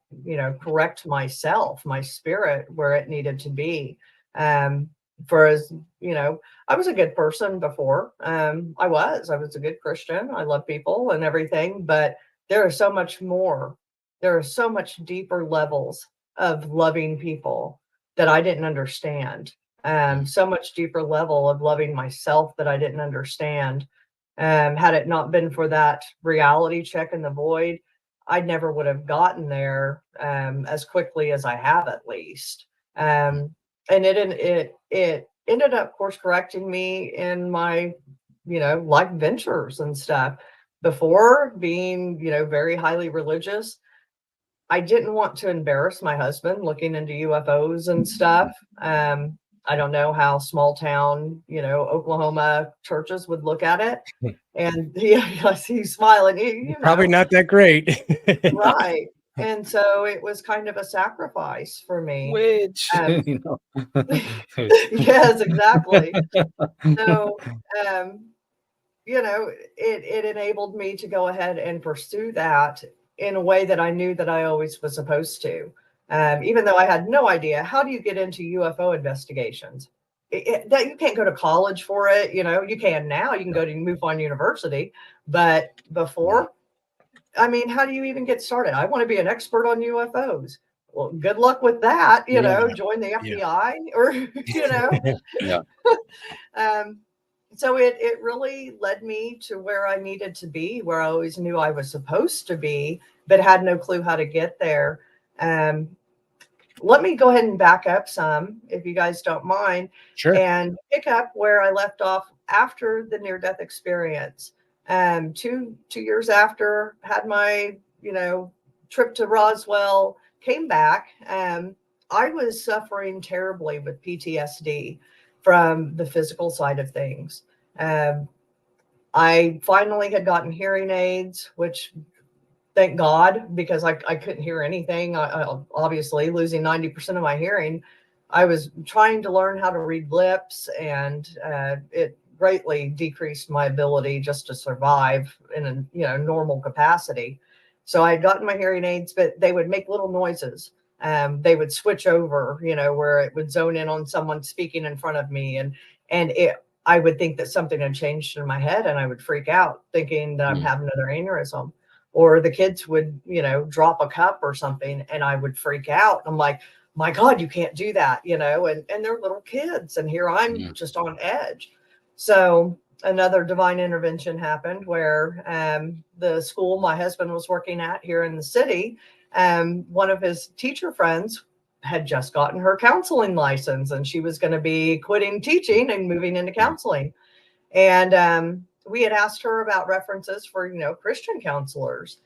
correct myself, my spirit, where it needed to be. For as, I was a good person before. I was a good Christian. I love people and everything, but there is so much more. There are so much deeper levels of loving people that I didn't understand. So much deeper level of loving myself that I didn't understand. Had it not been for that reality check in the void, I never would have gotten there as quickly as I have, at least. And it ended up course correcting me in my, life ventures and stuff. Before being, very highly religious, I didn't want to embarrass my husband looking into UFOs and stuff. I don't know how small town, Oklahoma churches would look at it. And I see you smiling. Probably not that great. Right. And so it was kind of a sacrifice for me. Which, Yes, exactly. So, it enabled me to go ahead and pursue that in a way that I knew that I always was supposed to. Even though I had no idea, how do you get into UFO investigations? That you can't go to college for it. You can now. You can go to MUFON University, but before, I mean, how do you even get started? I want to be an expert on UFOs. Well, good luck with that. Join the FBI or So it really led me to where I needed to be, where I always knew I was supposed to be, but had no clue how to get there. Let me go ahead and back up some, if you guys don't mind, Sure. and pick up where I left off after the near-death experience. 2 years after, had my, trip to Roswell, came back. I was suffering terribly with PTSD from the physical side of things. I finally had gotten hearing aids, which thank God, because I couldn't hear anything. Obviously, losing 90% of my hearing, I was trying to learn how to read lips, and it greatly decreased my ability just to survive in a normal capacity. So I had gotten my hearing aids, but they would make little noises. They would switch over, where it would zone in on someone speaking in front of me, and I would think that something had changed in my head, and I would freak out, thinking that I'm having another aneurysm. Or the kids would, drop a cup or something, and I would freak out. I'm like, my God, you can't do that, and they're little kids, and here I'm just on edge. So another divine intervention happened where the school my husband was working at here in the city, one of his teacher friends had just gotten her counseling license, and she was going to be quitting teaching and moving into counseling. And we had asked her about references for, Christian counselors.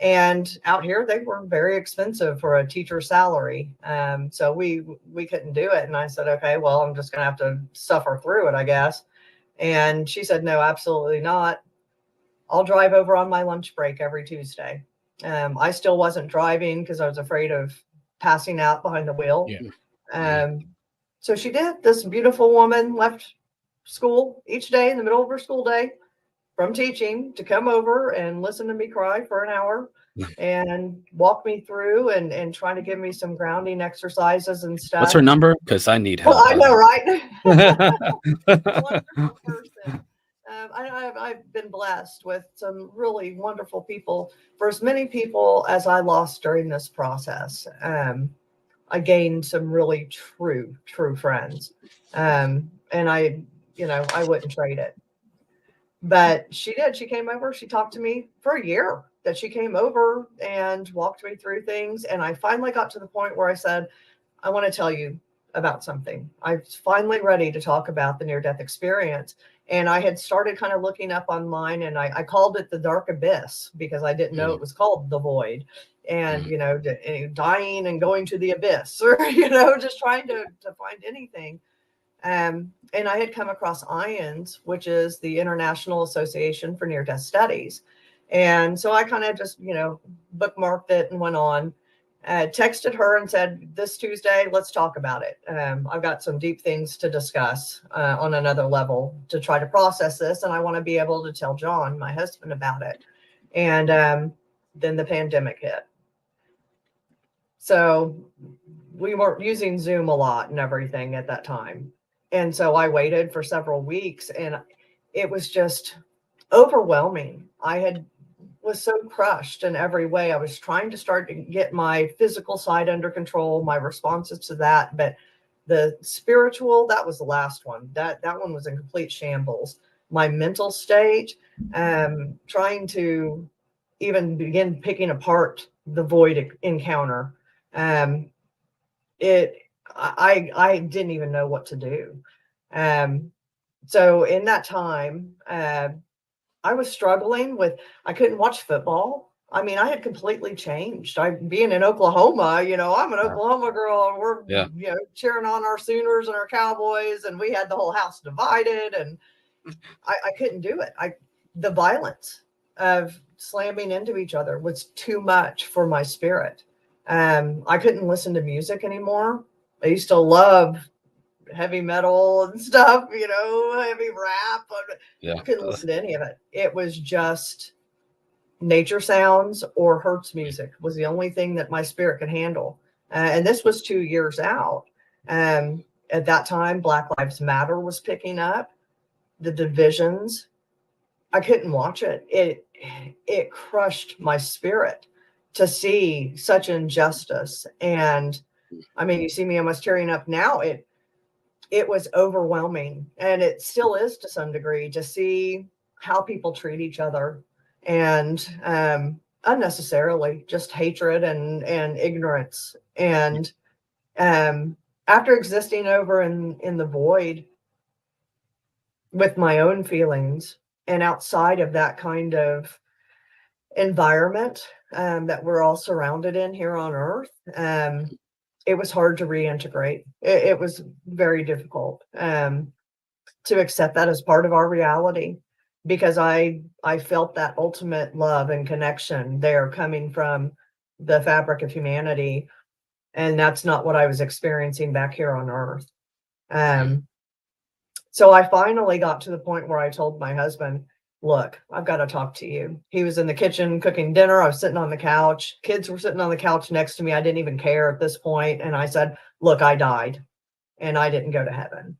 And out here, they were very expensive for a teacher's salary. So we couldn't do it. And I said, okay, well, I'm just going to have to suffer through it, I guess. And she said, no, absolutely not. I'll drive over on my lunch break every Tuesday. I still wasn't driving because I was afraid of passing out behind the wheel. So she did. This beautiful woman left school each day in the middle of her school day from teaching to come over and listen to me cry for an hour and walk me through and trying to give me some grounding exercises and stuff. What's her number? Because I need help. Well, I know, right? Wonderful person. I've been blessed with some really wonderful people. For as many people as I lost during this process, I gained some really true friends. And I wouldn't trade it. But she did. She came over. She talked to me for a year. That she came over and walked me through things. And I finally got to the point where I said, I want to tell you about something. I'm finally ready to talk about the near-death experience. And I had started kind of looking up online, and I called it the dark abyss because I didn't know it was called the void. And, dying and going to the abyss, or, just trying to find anything. And I had come across IONS, which is the International Association for Near-Death Studies. And so I kind of just, bookmarked it and went on. Texted her and said, this Tuesday, let's talk about it. I've got some deep things to discuss on another level to try to process this. And I want to be able to tell John, my husband, about it. And then the pandemic hit. So we weren't using Zoom a lot and everything at that time. And so I waited for several weeks, and it was just overwhelming. Was so crushed in every way. I was trying to start to get my physical side under control, my responses to that, but the spiritual, that was the last one. That one was in complete shambles. My mental state, trying to even begin picking apart the void encounter. I didn't even know what to do. So in that time, I was struggling with, I couldn't watch football. I mean, I had completely changed. Being in Oklahoma, I'm an Oklahoma girl, and we're, cheering on our Sooners and our Cowboys, and we had the whole house divided, and I couldn't do it. The violence of slamming into each other was too much for my spirit. I couldn't listen to music anymore. I used to love heavy metal and stuff, heavy rap. I couldn't listen to any of it. It was just nature sounds or Hertz music was the only thing that my spirit could handle. And this was 2 years out. At that time, Black Lives Matter was picking up. The divisions, I couldn't watch it. It crushed my spirit to see such injustice. And I mean, you see me almost tearing up now. It was overwhelming, and it still is to some degree, to see how people treat each other, and unnecessarily just hatred and ignorance. And after existing over in the void with my own feelings and outside of that kind of environment that we're all surrounded in here on Earth, it was hard to reintegrate. It was very difficult to accept that as part of our reality. because I felt that ultimate love and connection there coming from the fabric of humanity, and that's not what I was experiencing back here on Earth. So I finally got to the point where I told my husband, look, I've got to talk to you. He was in the kitchen cooking dinner. I was sitting on the couch. Kids were sitting on the couch next to me. I didn't even care at this point. And I said, look, I died and I didn't go to heaven.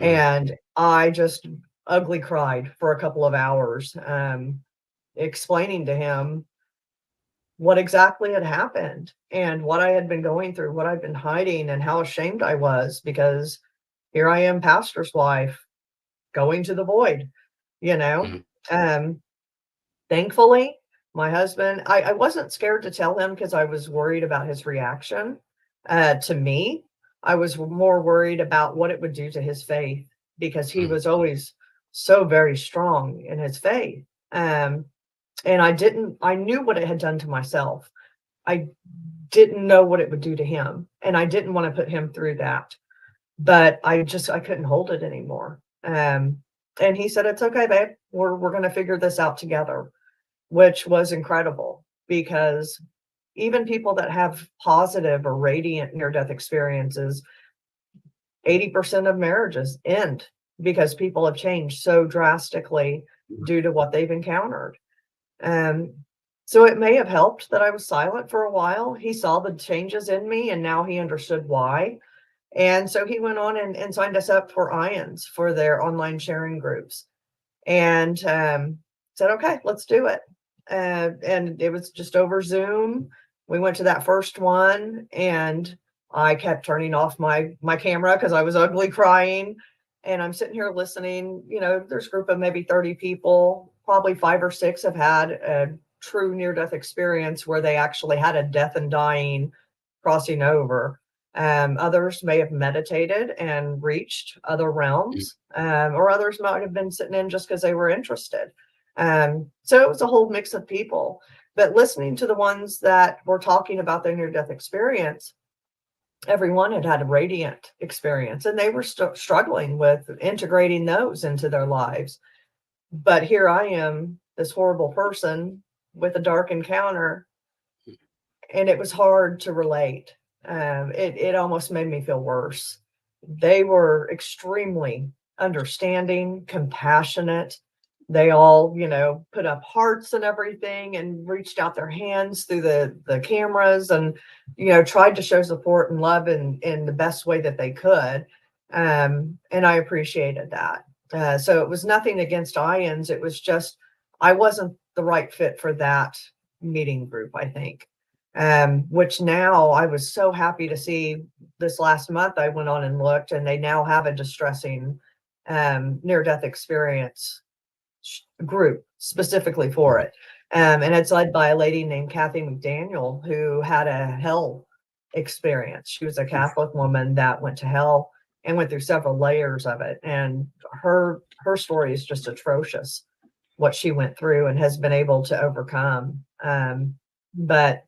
And I just ugly cried for a couple of hours, explaining to him what exactly had happened and what I had been going through, what I'd been hiding, and how ashamed I was, because here I am, pastor's wife, going to the void, you know. Thankfully, my husband, I wasn't scared to tell him because I was worried about his reaction to me. I was more worried about what it would do to his faith, because he was always so very strong in his faith. And I knew what it had done to myself. I didn't know what it would do to him. And I didn't want to put him through that. But I couldn't hold it anymore. And he said, it's okay, babe. We're going to figure this out together, which was incredible, because even people that have positive or radiant near-death experiences, 80% of marriages end because people have changed so drastically due to what they've encountered. So it may have helped that I was silent for a while. He saw the changes in me, and now he understood why. And so he went on and signed us up for IONS, for their online sharing groups, and said, okay, let's do it. And it was just over Zoom. We went to that first one, and I kept turning off my camera because I was ugly crying. And I'm sitting here listening. You know, there's a group of maybe 30 people, probably 5 or 6 have had a true near-death experience where they actually had a death and dying crossing over. Others may have meditated and reached other realms, or others might have been sitting in just because they were interested. So it was a whole mix of people. But listening to the ones that were talking about their near-death experience, everyone had had a radiant experience, and they were struggling with integrating those into their lives. But here I am, this horrible person with a dark encounter, and it was hard to relate. It almost made me feel worse. They were extremely understanding, compassionate. They all, you know, put up hearts and everything, and reached out their hands through the cameras, and, you know, tried to show support and love in the best way that they could. And I appreciated that. So it was nothing against IONS. It was just, I wasn't the right fit for that meeting group, I think. Which now I was so happy to see this last month. I went on and looked, and they now have a distressing near-death experience group specifically for it. And it's led by a lady named Kathy McDaniel, who had a hell experience. She was a Catholic woman that went to hell and went through several layers of it. And her story is just atrocious, what she went through and has been able to overcome. But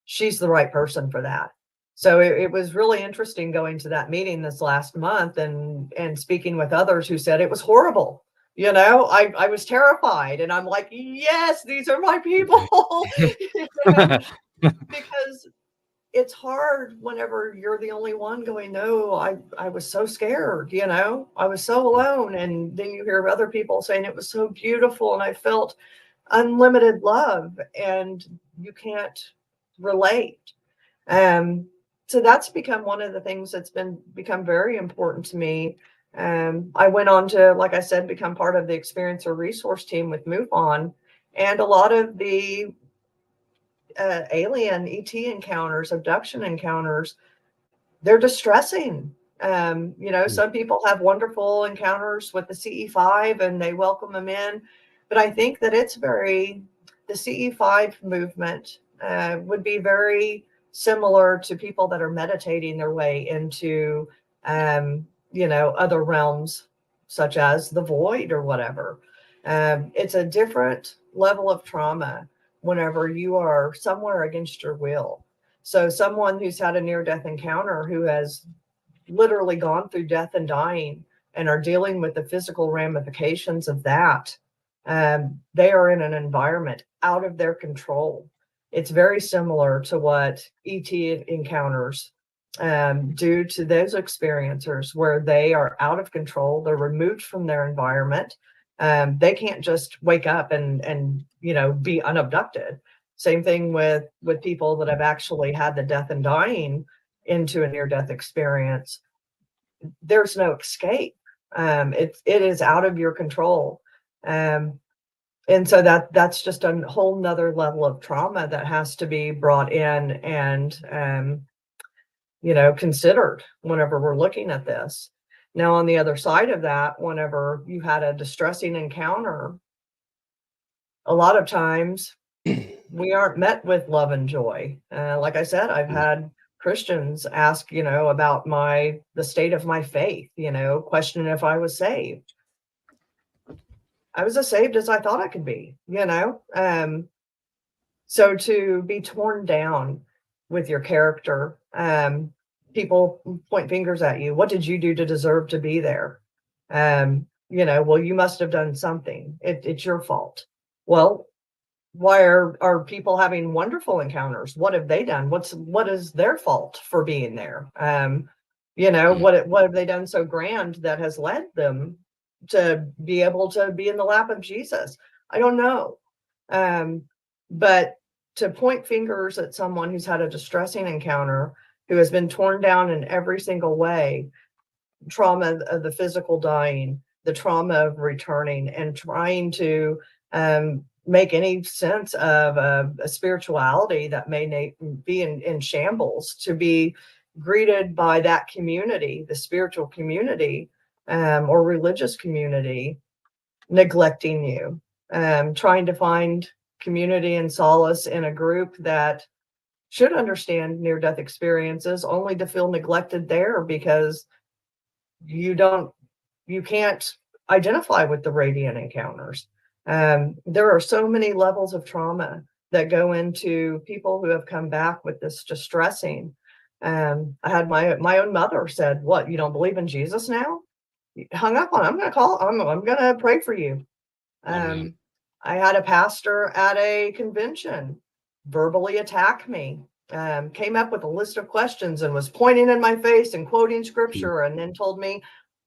she's the right person for that. So it was really interesting going to that meeting this last month and speaking with others who said it was horrible. You know, I was terrified, and I'm like, yes, these are my people. You know? Because it's hard whenever you're the only one going, no, I was so scared, you know, I was so alone. And then you hear other people saying it was so beautiful, and I felt unlimited love, and you can't relate. So that's become one of the things that's become very important to me. I went on to, like I said, become part of the experiencer resource team with MUFON, and a lot of the alien ET encounters, abduction encounters, they're distressing. You know, some people have wonderful encounters with the CE5 and they welcome them in, but I think that the CE5 movement would be very similar to people that are meditating their way into, you know, other realms, such as the void or whatever. It's a different level of trauma whenever you are somewhere against your will. So someone who's had a near-death encounter, who has literally gone through death and dying and are dealing with the physical ramifications of that, they are in an environment out of their control. It's very similar to what ET encounters do to those experiencers, where they are out of control, they're removed from their environment. They can't just wake up and be unabducted. Same thing with people that have actually had the death and dying into a near-death experience. There's no escape. It is out of your control. And so that's just a whole nother level of trauma that has to be brought in and considered whenever we're looking at this. Now, on the other side of that, whenever you had a distressing encounter, a lot of times we aren't met with love and joy. Like I said, I've had Christians ask, about the state of my faith, questioning if I was saved. I was as saved as I thought I could be, So to be torn down with your character, people point fingers at you. What did you do to deserve to be there? Well, you must have done something. It's your fault. Well, why are people having wonderful encounters? What have they done? What is their fault for being there? What have they done so grand that has led them to be able to be in the lap of Jesus? I don't know. But to point fingers at someone who's had a distressing encounter, who has been torn down in every single way, trauma of the physical dying, the trauma of returning, and trying to make any sense of a spirituality that may be in shambles, to be greeted by that community, the spiritual community or religious community, neglecting you, trying to find community and solace in a group that should understand near-death experiences, only to feel neglected there because you can't identify with the radiant encounters. There are so many levels of trauma that go into people who have come back with this distressing. I had my own mother said, "What, you don't believe in Jesus now?" Hung up on. I'm going to pray for you. I had a pastor at a convention verbally attack me, came up with a list of questions and was pointing in my face and quoting scripture, and then told me,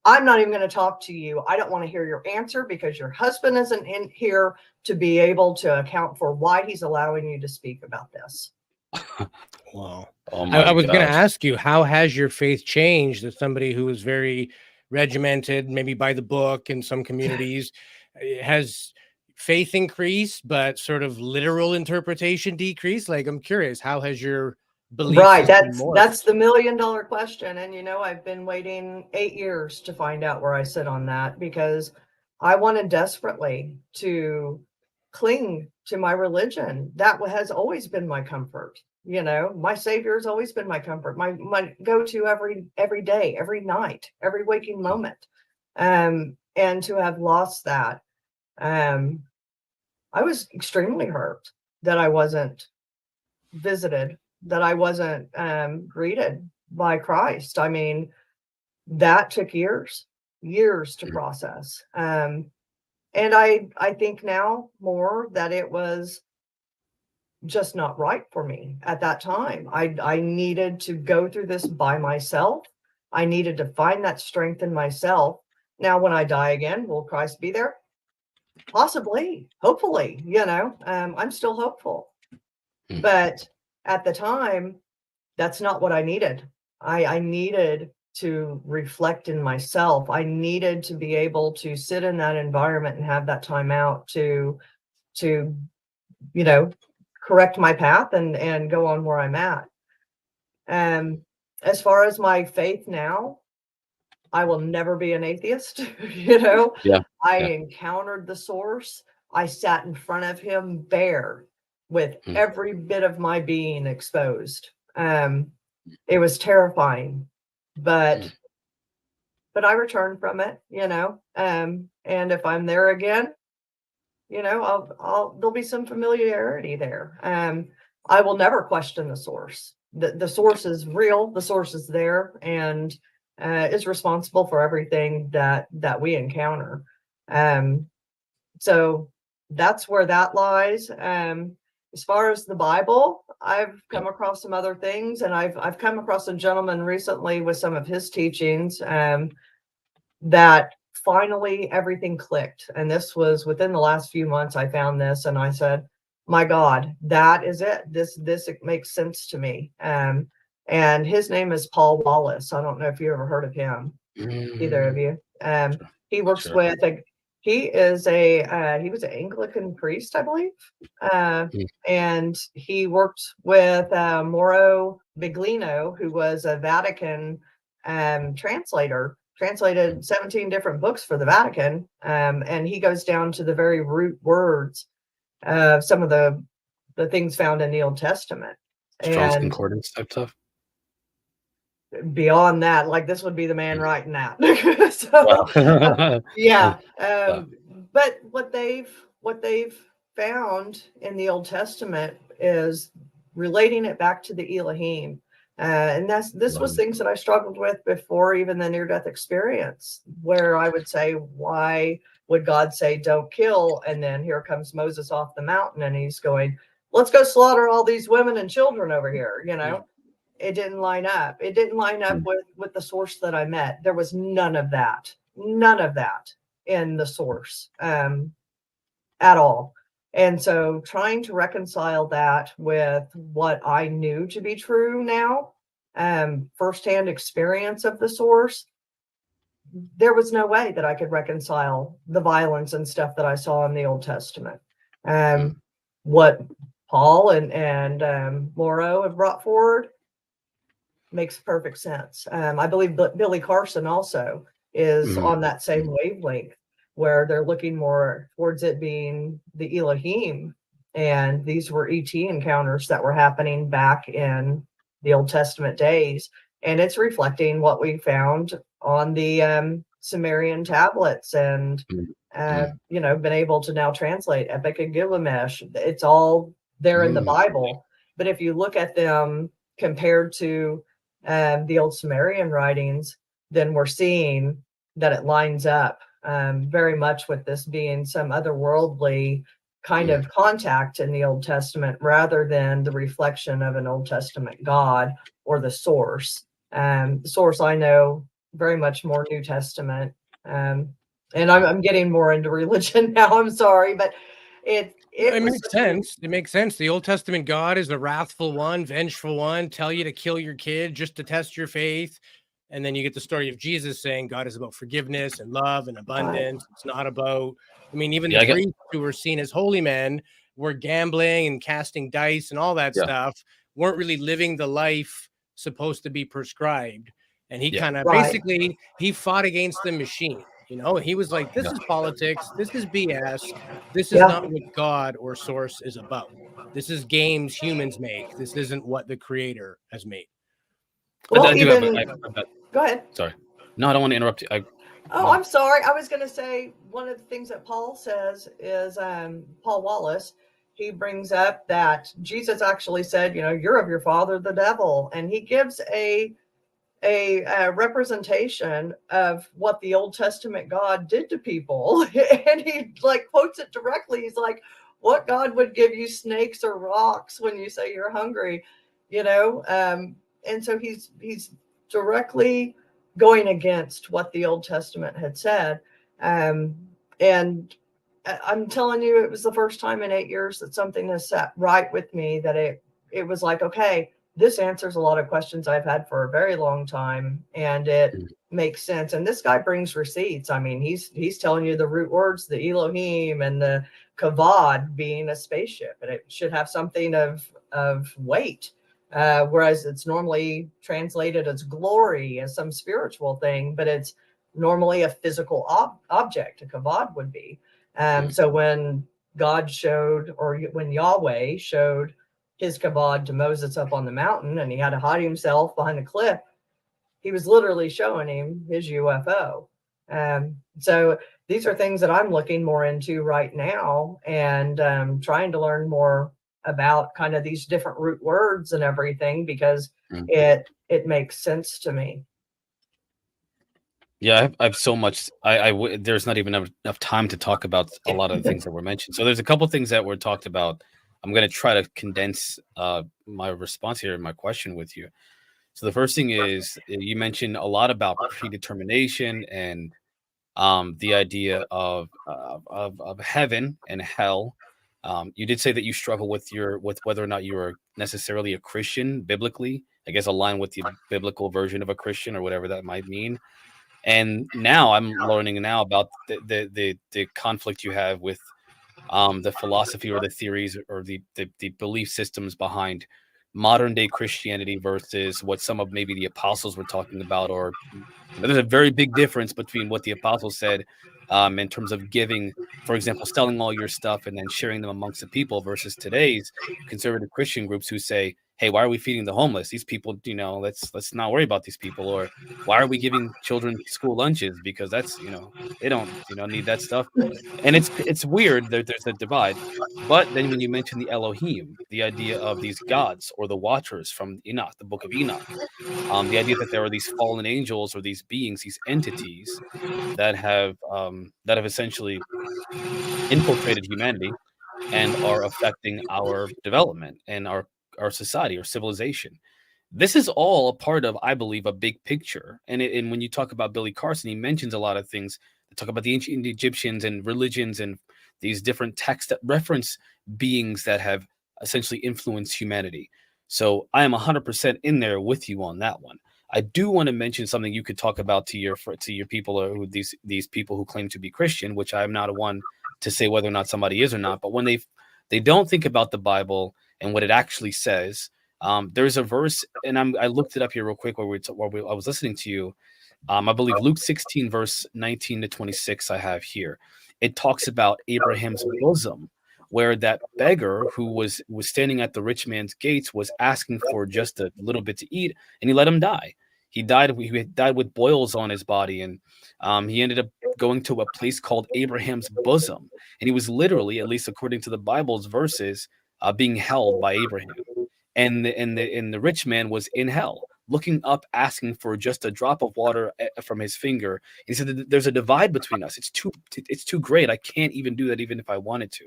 "I'm not even going to talk to you. I don't want to hear your answer because your husband isn't in here to be able to account for why he's allowing you to speak about this." Wow. Oh I was going to gosh. ask you, how has your faith changed as somebody who is very regimented, maybe by the book in some communities? Has faith increased, but sort of literal interpretation decreased? Like, I'm curious, how has your belief Right. system morphed? That's the $1 million question. And, I've been waiting 8 years to find out where I sit on that, because I wanted desperately to cling to my religion. That has always been my comfort. My Savior has always been my comfort, my go-to every day, every night, every waking moment. And to have lost that, I was extremely hurt that I wasn't visited, that I wasn't greeted by Christ. I mean, that took years to process. And I think now more that it was just not right for me at that time. I needed to go through this by myself. I needed to find that strength in myself. Now, when I die again, will Christ be there? Possibly, hopefully, I'm still hopeful. But at the time, that's not what I needed. I needed to reflect in myself. I needed to be able to sit in that environment and have that time out to correct my path and go on where I'm at. As far as my faith now, I will never be an atheist. I encountered the source. I sat in front of him bare, with every bit of my being exposed. It was terrifying, but I returned from it, and if I'm there again, there'll be some familiarity there. I will never question the source. The source is real. The source is there. And is responsible for everything that we encounter. So that's where that lies. As far as the Bible, I've come across some other things, and I've come across a gentleman recently with some of his teachings that finally everything clicked. And this was within the last few months. I found this, and I said, "My God, that is it. This it makes sense to me." And his name is Paul Wallace. I don't know if you ever heard of him, either of you. He works with he was an Anglican priest, I believe. And he worked with Mauro Biglino, who was a Vatican translator, translated 17 different books for the Vatican. And he goes down to the very root words of some of the things found in the Old Testament. Strong's Concordance type stuff. Beyond that, like, this would be the man writing that. So, yeah. But what they've found in the Old Testament is relating it back to the Elohim. And this was things that I struggled with before even the near-death experience, where I would say, why would God say don't kill? And then here comes Moses off the mountain, and he's going, let's go slaughter all these women and children over here, you know? It didn't line up. It didn't line up with the source that I met. There was none of that in the source at all. And so trying to reconcile that with what I knew to be true now, firsthand experience of the source, there was no way that I could reconcile the violence and stuff that I saw in the Old Testament. What Paul and Mauro have brought forward makes perfect sense. I believe Billy Carson also is on that same wavelength, where they're looking more towards it being the Elohim. And these were ET encounters that were happening back in the Old Testament days. And it's reflecting what we found on the Sumerian tablets, and, been able to now translate Epic and Gilgamesh. It's all there in the Bible. But if you look at them compared to the old Sumerian writings, then we're seeing that it lines up very much with this being some otherworldly kind of contact in the Old Testament, rather than the reflection of an Old Testament God or the source. The source I know very much more New Testament. And I'm getting more into religion now. I'm sorry, but it makes sense. It makes sense. The Old Testament God is the wrathful one, vengeful one, tell you to kill your kid just to test your faith. And then you get the story of Jesus saying God is about forgiveness and love and abundance. It's not about, even the priests who were seen as holy men were gambling and casting dice and all that stuff, weren't really living the life supposed to be prescribed. And he kind of basically, he fought against the machine. He was like, this is politics. This is BS. This is not what God or source is about. This is games humans make. This isn't what the creator has made. Well, go ahead. Sorry. No, I don't want to interrupt you. I'm sorry. I was going to say, one of the things that Paul says is, Paul Wallace, he brings up that Jesus actually said, you're of your father, the devil. And he gives a representation of what the Old Testament God did to people. And he quotes it directly. He's like, what God would give you snakes or rocks when you say you're hungry, and so he's directly going against what the Old Testament had said. And I'm telling you, it was the first time in 8 years that something has sat right with me, that it was like, okay, this answers a lot of questions I've had for a very long time, and it makes sense. And this guy brings receipts. He's telling you the root words, the Elohim and the kavod being a spaceship, and it should have something of weight. Whereas it's normally translated as glory, as some spiritual thing, but it's normally a physical object, a kavod would be. So when God showed, or when Yahweh showed his kavod to Moses up on the mountain, and he had to hide himself behind a cliff, he was literally showing him his UFO. So these are things that I'm looking more into right now, and trying to learn more about kind of these different root words and everything, because it makes sense to me. Yeah, I've so much. There's not even enough time to talk about a lot of the things that were mentioned. So there's a couple things that were talked about. I'm going to try to condense my response here and my question with you. So the first thing is you mentioned a lot about predetermination and the idea of heaven and hell. You did say that you struggle with whether or not you are necessarily a Christian biblically. I guess aligned with the biblical version of a Christian or whatever that might mean. And now I'm learning now about the conflict you have with the philosophy or the theories or the belief systems behind modern day Christianity versus what some of maybe the apostles were talking about. Or there's a very big difference between what the apostles said in terms of giving, for example, selling all your stuff and then sharing them amongst the people versus today's conservative Christian groups who say, hey, why are we feeding the homeless? These people, let's not worry about these people. Or why are we giving children school lunches? Because that's, they don't, need that stuff. And it's weird that there's a divide. But then when you mention the Elohim, the idea of these gods or the watchers from Enoch, the book of Enoch, the idea that there are these fallen angels or these beings, these entities that have essentially infiltrated humanity and are affecting our development and our society, our civilization. This is all a part of, I believe, a big picture. And when you talk about Billy Carson, he mentions a lot of things that talk about the ancient Egyptians and religions and these different texts that reference beings that have essentially influenced humanity. So I am 100% in there with you on that one. I do want to mention something you could talk about to your people, or who these people who claim to be Christian, which I am not one to say whether or not somebody is or not. But when they don't think about the Bible and what it actually says. There's a verse, and I looked it up here real quick I was listening to you. I believe Luke 16, verse 19 to 26 I have here. It talks about Abraham's bosom, where that beggar who was standing at the rich man's gates was asking for just a little bit to eat, and he let him die. He died with boils on his body, and he ended up going to a place called Abraham's bosom. And he was literally, at least according to the Bible's verses, being held by Abraham. And the rich man was in hell, looking up, asking for just a drop of water from his finger. He said that there's a divide between us. It's too great. I can't even do that, even if I wanted to.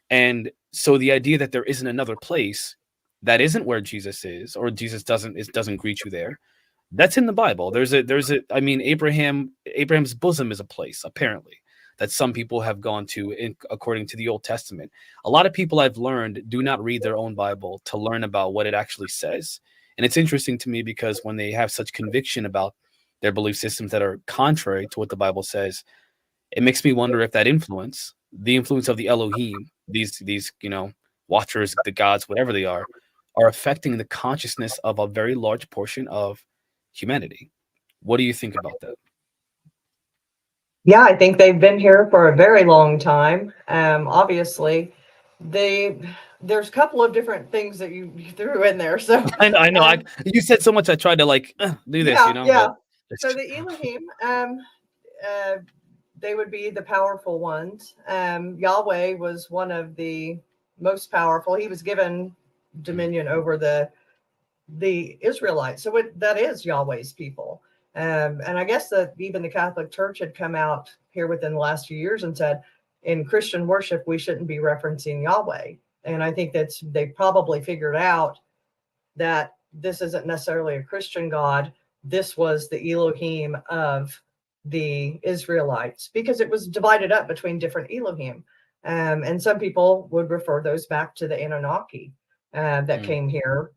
And so the idea that there isn't another place that isn't where Jesus is, or Jesus doesn't greet you there, that's in the Bible. I mean, Abraham's bosom is a place, apparently, that some people have gone to according to the Old Testament. A lot of people I've learned do not read their own Bible to learn about what it actually says. And it's interesting to me because when they have such conviction about their belief systems that are contrary to what the Bible says, it makes me wonder if the influence of the Elohim, these watchers, the gods, whatever they are affecting the consciousness of a very large portion of humanity. What do you think about that? Yeah, I think they've been here for a very long time. Obviously, there's a couple of different things that you threw in there. So I know. You said so much. I tried to do this. Yeah. So the Elohim, they would be the powerful ones. Yahweh was one of the most powerful. He was given dominion over the Israelites. So that is Yahweh's people. And I guess that even the Catholic Church had come out here within the last few years and said, in Christian worship, we shouldn't be referencing Yahweh. And I think they probably figured out that this isn't necessarily a Christian God. This was the Elohim of the Israelites, because it was divided up between different Elohim. And some people would refer those back to the Anunnaki that came here,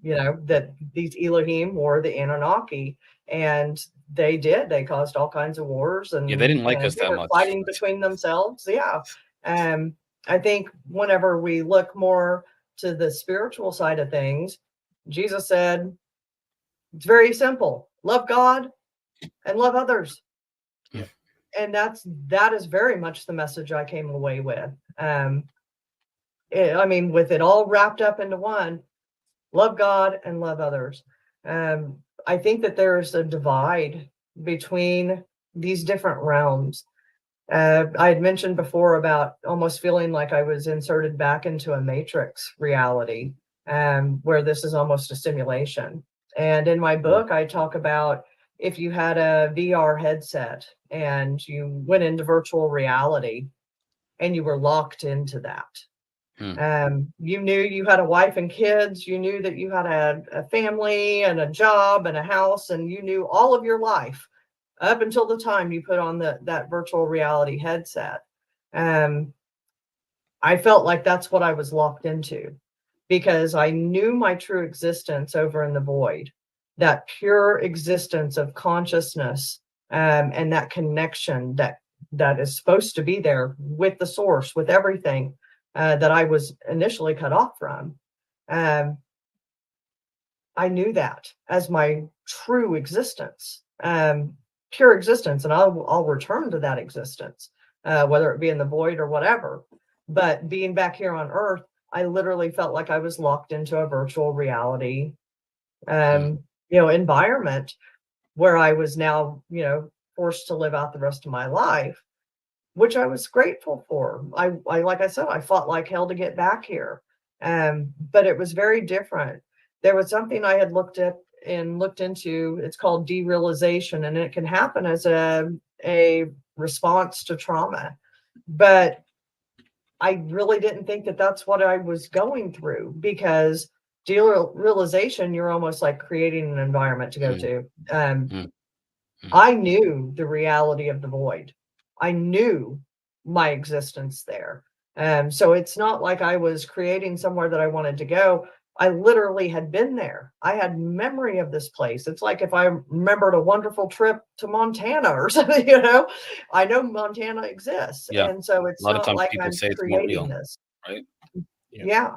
that these Elohim were the Anunnaki. And they caused all kinds of wars, and they didn't like us that much, fighting between themselves. I think whenever we look more to the spiritual side of things, Jesus said it's very simple: love God and love others. Yeah. And that is very much the message I came away with. With it all wrapped up into one: love God and love others. I think that there's a divide between these different realms. I had mentioned before about almost feeling like I was inserted back into a matrix reality, where this is almost a simulation. And in my book, I talk about if you had a VR headset and you went into virtual reality and you were locked into that. You knew you had a wife and kids, you knew that you had a family and a job and a house, and you knew all of your life up until the time you put on that virtual reality headset. I felt like that's what I was locked into, because I knew my true existence over in the void, that pure existence of consciousness, and that connection that is supposed to be there with the source, with everything that I was initially cut off from. I knew that as my true existence, pure existence, and I'll return to that existence, whether it be in the void or whatever. But being back here on Earth, I literally felt like I was locked into a virtual reality, environment where I was now, forced to live out the rest of my life, which I was grateful for. I like I said, I fought like hell to get back here. But it was very different. There was something I had looked into. It's called derealization, and it can happen as a response to trauma. But I really didn't think that that's what I was going through, because derealization, you're almost like creating an environment to go to. I knew the reality of the void. I knew my existence there. So it's not like I was creating somewhere that I wanted to go. I literally had been there. I had memory of this place. It's like if I remembered a wonderful trip to Montana or something, I know Montana exists. Yeah. And so it's A lot of not times like people I'm say it's more creating real, this. right? Yeah.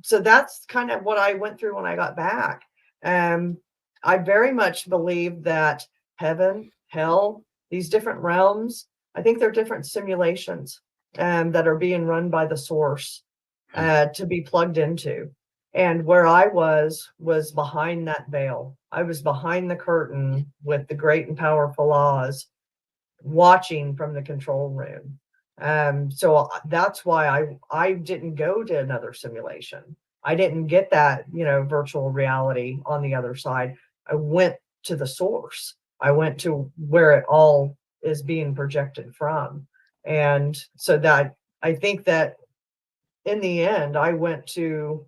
So that's kind of what I went through when I got back. I very much believe that heaven, hell, these different realms, I think they're different simulations that are being run by the source to be plugged into. And where I was behind that veil. I was behind the curtain with the great and powerful Oz, watching from the control room. So that's why I didn't go to another simulation. I didn't get that, virtual reality on the other side. I went to the source. I went to where it all is being projected from. And so that I think that in the end, I went to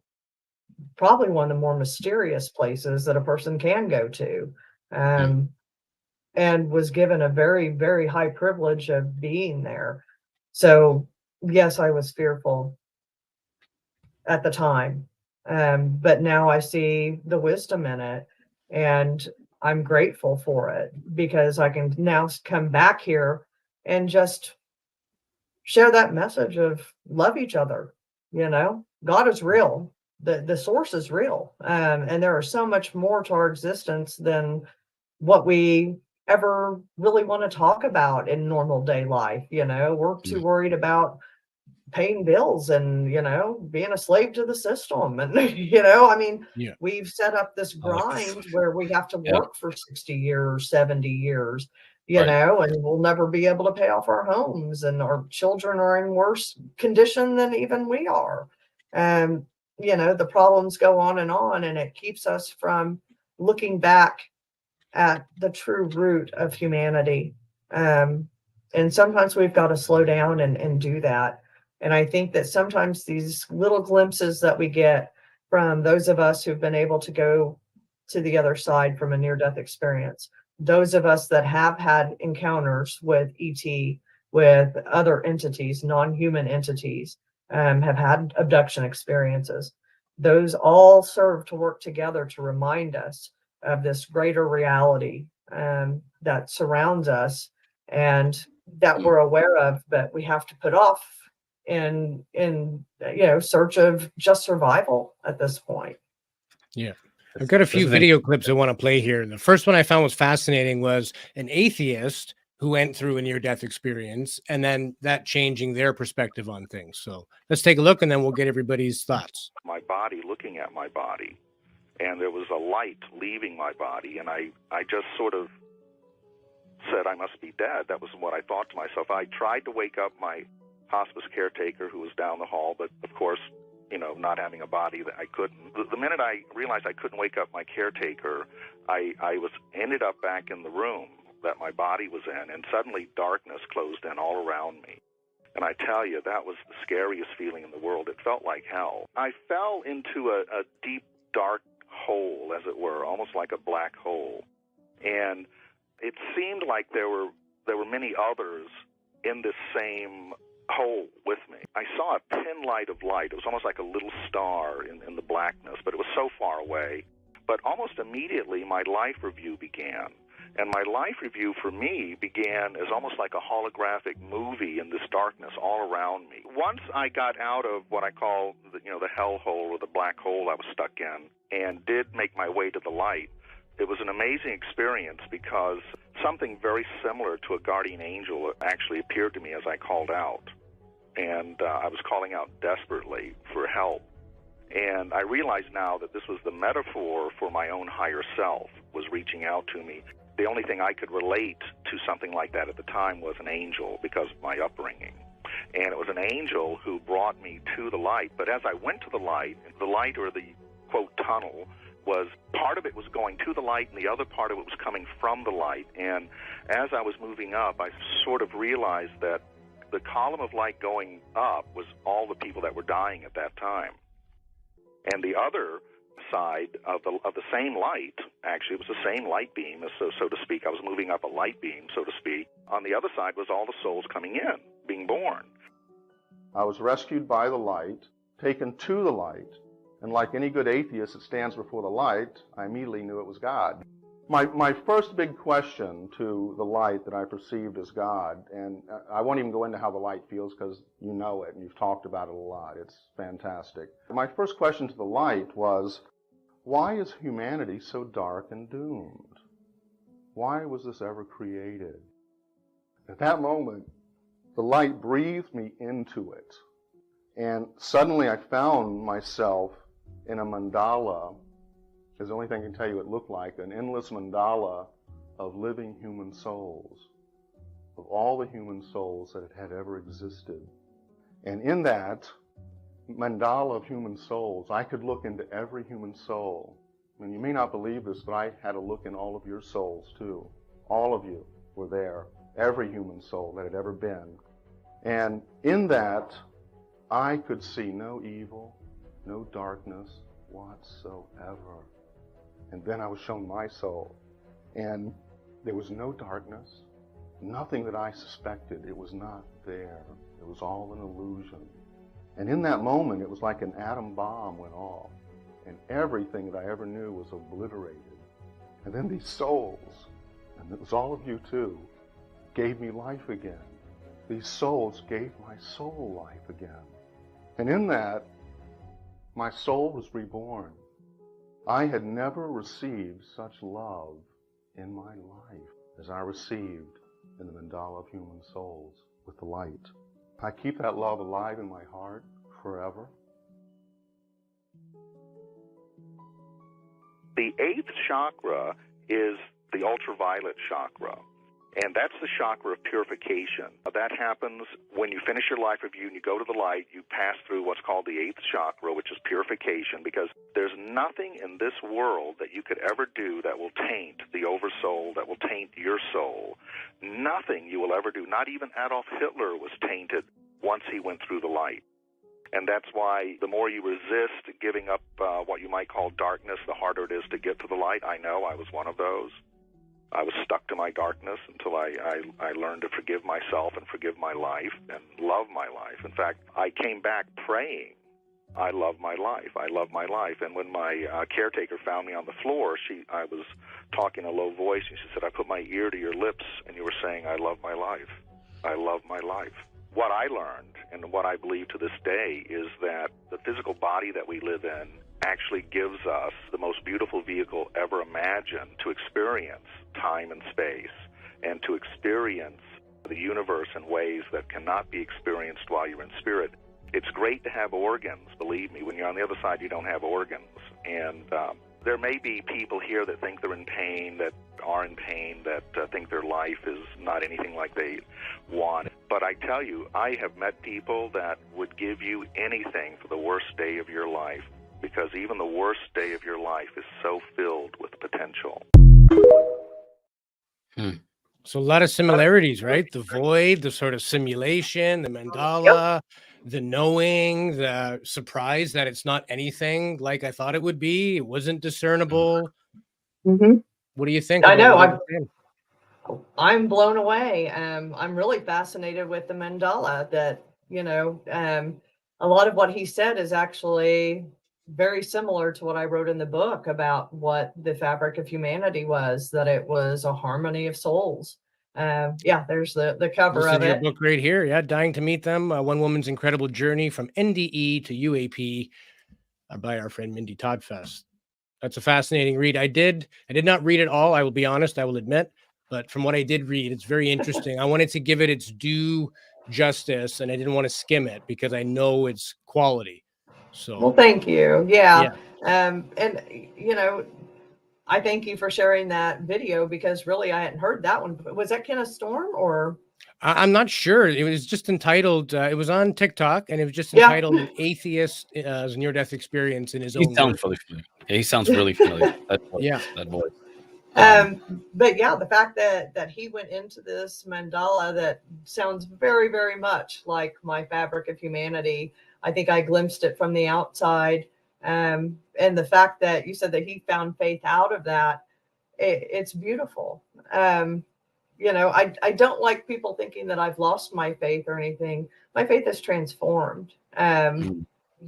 probably one of the more mysterious places that a person can go to. And was given a very, very high privilege of being there. So yes, I was fearful at the time. But now I see the wisdom in it, and I'm grateful for it, because I can now come back here and just share that message of love each other. God is real. The source is real. And there is so much more to our existence than what we ever really want to talk about in normal day life. We're too worried about paying bills and, being a slave to the system. And, we've set up this grind where we have to work for 60 years, 70 years, and we'll never be able to pay off our homes, and our children are in worse condition than even we are. The problems go on, and it keeps us from looking back at the true root of humanity. And sometimes we've got to slow down and do that. And I think that sometimes these little glimpses that we get from those of us who've been able to go to the other side from a near-death experience, those of us that have had encounters with ET, with other entities, non-human entities, have had abduction experiences, those all serve to work together to remind us of this greater reality that surrounds us and that we're aware of, but we have to put off in search of just survival at this point. Yeah. I've got a few video clips I want to play here. The first one I found was fascinating was an atheist who went through a near-death experience, and then that changing their perspective on things. So let's take a look, and then we'll get everybody's thoughts. My body, looking at my body, and there was a light leaving my body, and I just sort of said I must be dead. That was what I thought to myself. I tried to wake up my hospice caretaker who was down the hall, but of course, not having a body, that I couldn't. The minute I realized I couldn't wake up my caretaker, ended up back in the room that my body was in, and suddenly darkness closed in all around me. And I tell you, that was the scariest feeling in the world. It felt like hell. I fell into a deep, dark hole, as it were, almost like a black hole. And it seemed like there were many others in this same hole with me. I saw a pin light of light. It was almost like a little star in the blackness, but it was so far away. But almost immediately, my life review began. And my life review for me began as almost like a holographic movie in this darkness all around me. Once I got out of what I call the hell hole or the black hole I was stuck in and did make my way to the light, it was an amazing experience because something very similar to a guardian angel actually appeared to me as I called out. And I was calling out desperately for help. And I realize now that this was the metaphor for my own higher self, was reaching out to me. The only thing I could relate to something like that at the time was an angel because of my upbringing. And it was an angel who brought me to the light. But as I went to the light or the, quote, tunnel, was part of it was going to the light and the other part of it was coming from the light. And as I was moving up, I sort of realized that the column of light going up was all the people that were dying at that time. And the other side of the same light, actually it was the same light beam, so to speak. I was moving up a light beam, so to speak. On the other side was all the souls coming in, being born. I was rescued by the light, taken to the light, and like any good atheist that stands before the light, I immediately knew it was God. My first big question to the light that I perceived as God, and I won't even go into how the light feels because you know it and you've talked about it a lot. It's fantastic. My first question to the light was, why is humanity so dark and doomed? Why was this ever created? At that moment, the light breathed me into it, and suddenly I found myself in a mandala. Is the only thing I can tell you it looked like, an endless mandala of living human souls, of all the human souls that had ever existed. And in that mandala of human souls, I could look into every human soul. And you may not believe this, but I had a look in all of your souls too. All of you were there, every human soul that had ever been. And in that, I could see no evil, no darkness whatsoever. And then I was shown my soul, and there was no darkness, nothing that I suspected. It was not there. It was all an illusion. And in that moment, it was like an atom bomb went off, and everything that I ever knew was obliterated. And then these souls, and it was all of you too, gave me life again. These souls gave my soul life again. And in that, my soul was reborn. I had never received such love in my life as I received in the mandala of human souls with the light. I keep that love alive in my heart forever. The 8th chakra is the ultraviolet chakra. And that's the chakra of purification. That happens when you finish your life review and you go to the light, you pass through what's called the 8th chakra, which is purification, because there's nothing in this world that you could ever do that will taint the oversoul, that will taint your soul. Nothing you will ever do, not even Adolf Hitler was tainted once he went through the light. And that's why the more you resist giving up what you might call darkness, the harder it is to get to the light. I know I was one of those. I was stuck to my darkness until I learned to forgive myself and forgive my life and love my life. In fact, I came back praying, I love my life, I love my life. And when my caretaker found me on the floor, I was talking in a low voice, and she said, I put my ear to your lips, and you were saying, I love my life, I love my life. What I learned, and what I believe to this day, is that the physical body that we live in actually gives us the most beautiful vehicle ever imagined to experience time and space, and to experience the universe in ways that cannot be experienced while you're in spirit. It's great to have organs, believe me. When you're on the other side, you don't have organs. And there may be people here that think they're in pain, that are in pain, that think their life is not anything like they want. But I tell you, I have met people that would give you anything for the worst day of your life because even the worst day of your life is so filled with potential. So a lot of similarities, right? The void, the sort of simulation, the mandala, the knowing, the surprise that it's not anything like I thought it would be. It wasn't discernible. Mm-hmm. What do you think? I know. I'm I'm blown away. I'm really fascinated with the mandala that, a lot of what he said is actually very similar to what I wrote in the book about what the fabric of humanity was, that it was a harmony of souls. There's the cover This of is your it. book right here. Yeah, Dying to Meet Them. One Woman's Incredible Journey from NDE to UAP by our friend Mindy Tautfest. That's a fascinating read. I did not read it all. I will be honest. I will admit, but from what I did read, it's very interesting. I wanted to give it its due justice, and I didn't want to skim it because I know it's quality. So, Well, thank you. Yeah. And I thank you for sharing that video, because really I hadn't heard that one. Was that Kenneth Storm or? I'm not sure. It was just entitled. It was on TikTok, and it was just entitled "An Atheist Near-Death Experience in His Own He sounds Words." really familiar. Yeah, he sounds really familiar. That voice, that voice. But yeah, the fact that he went into this mandala that sounds very, very much like my fabric of humanity. I think I glimpsed it from the outside. And the fact that you said that he found faith out of that, it's beautiful. I don't like people thinking that I've lost my faith or anything. My faith is transformed,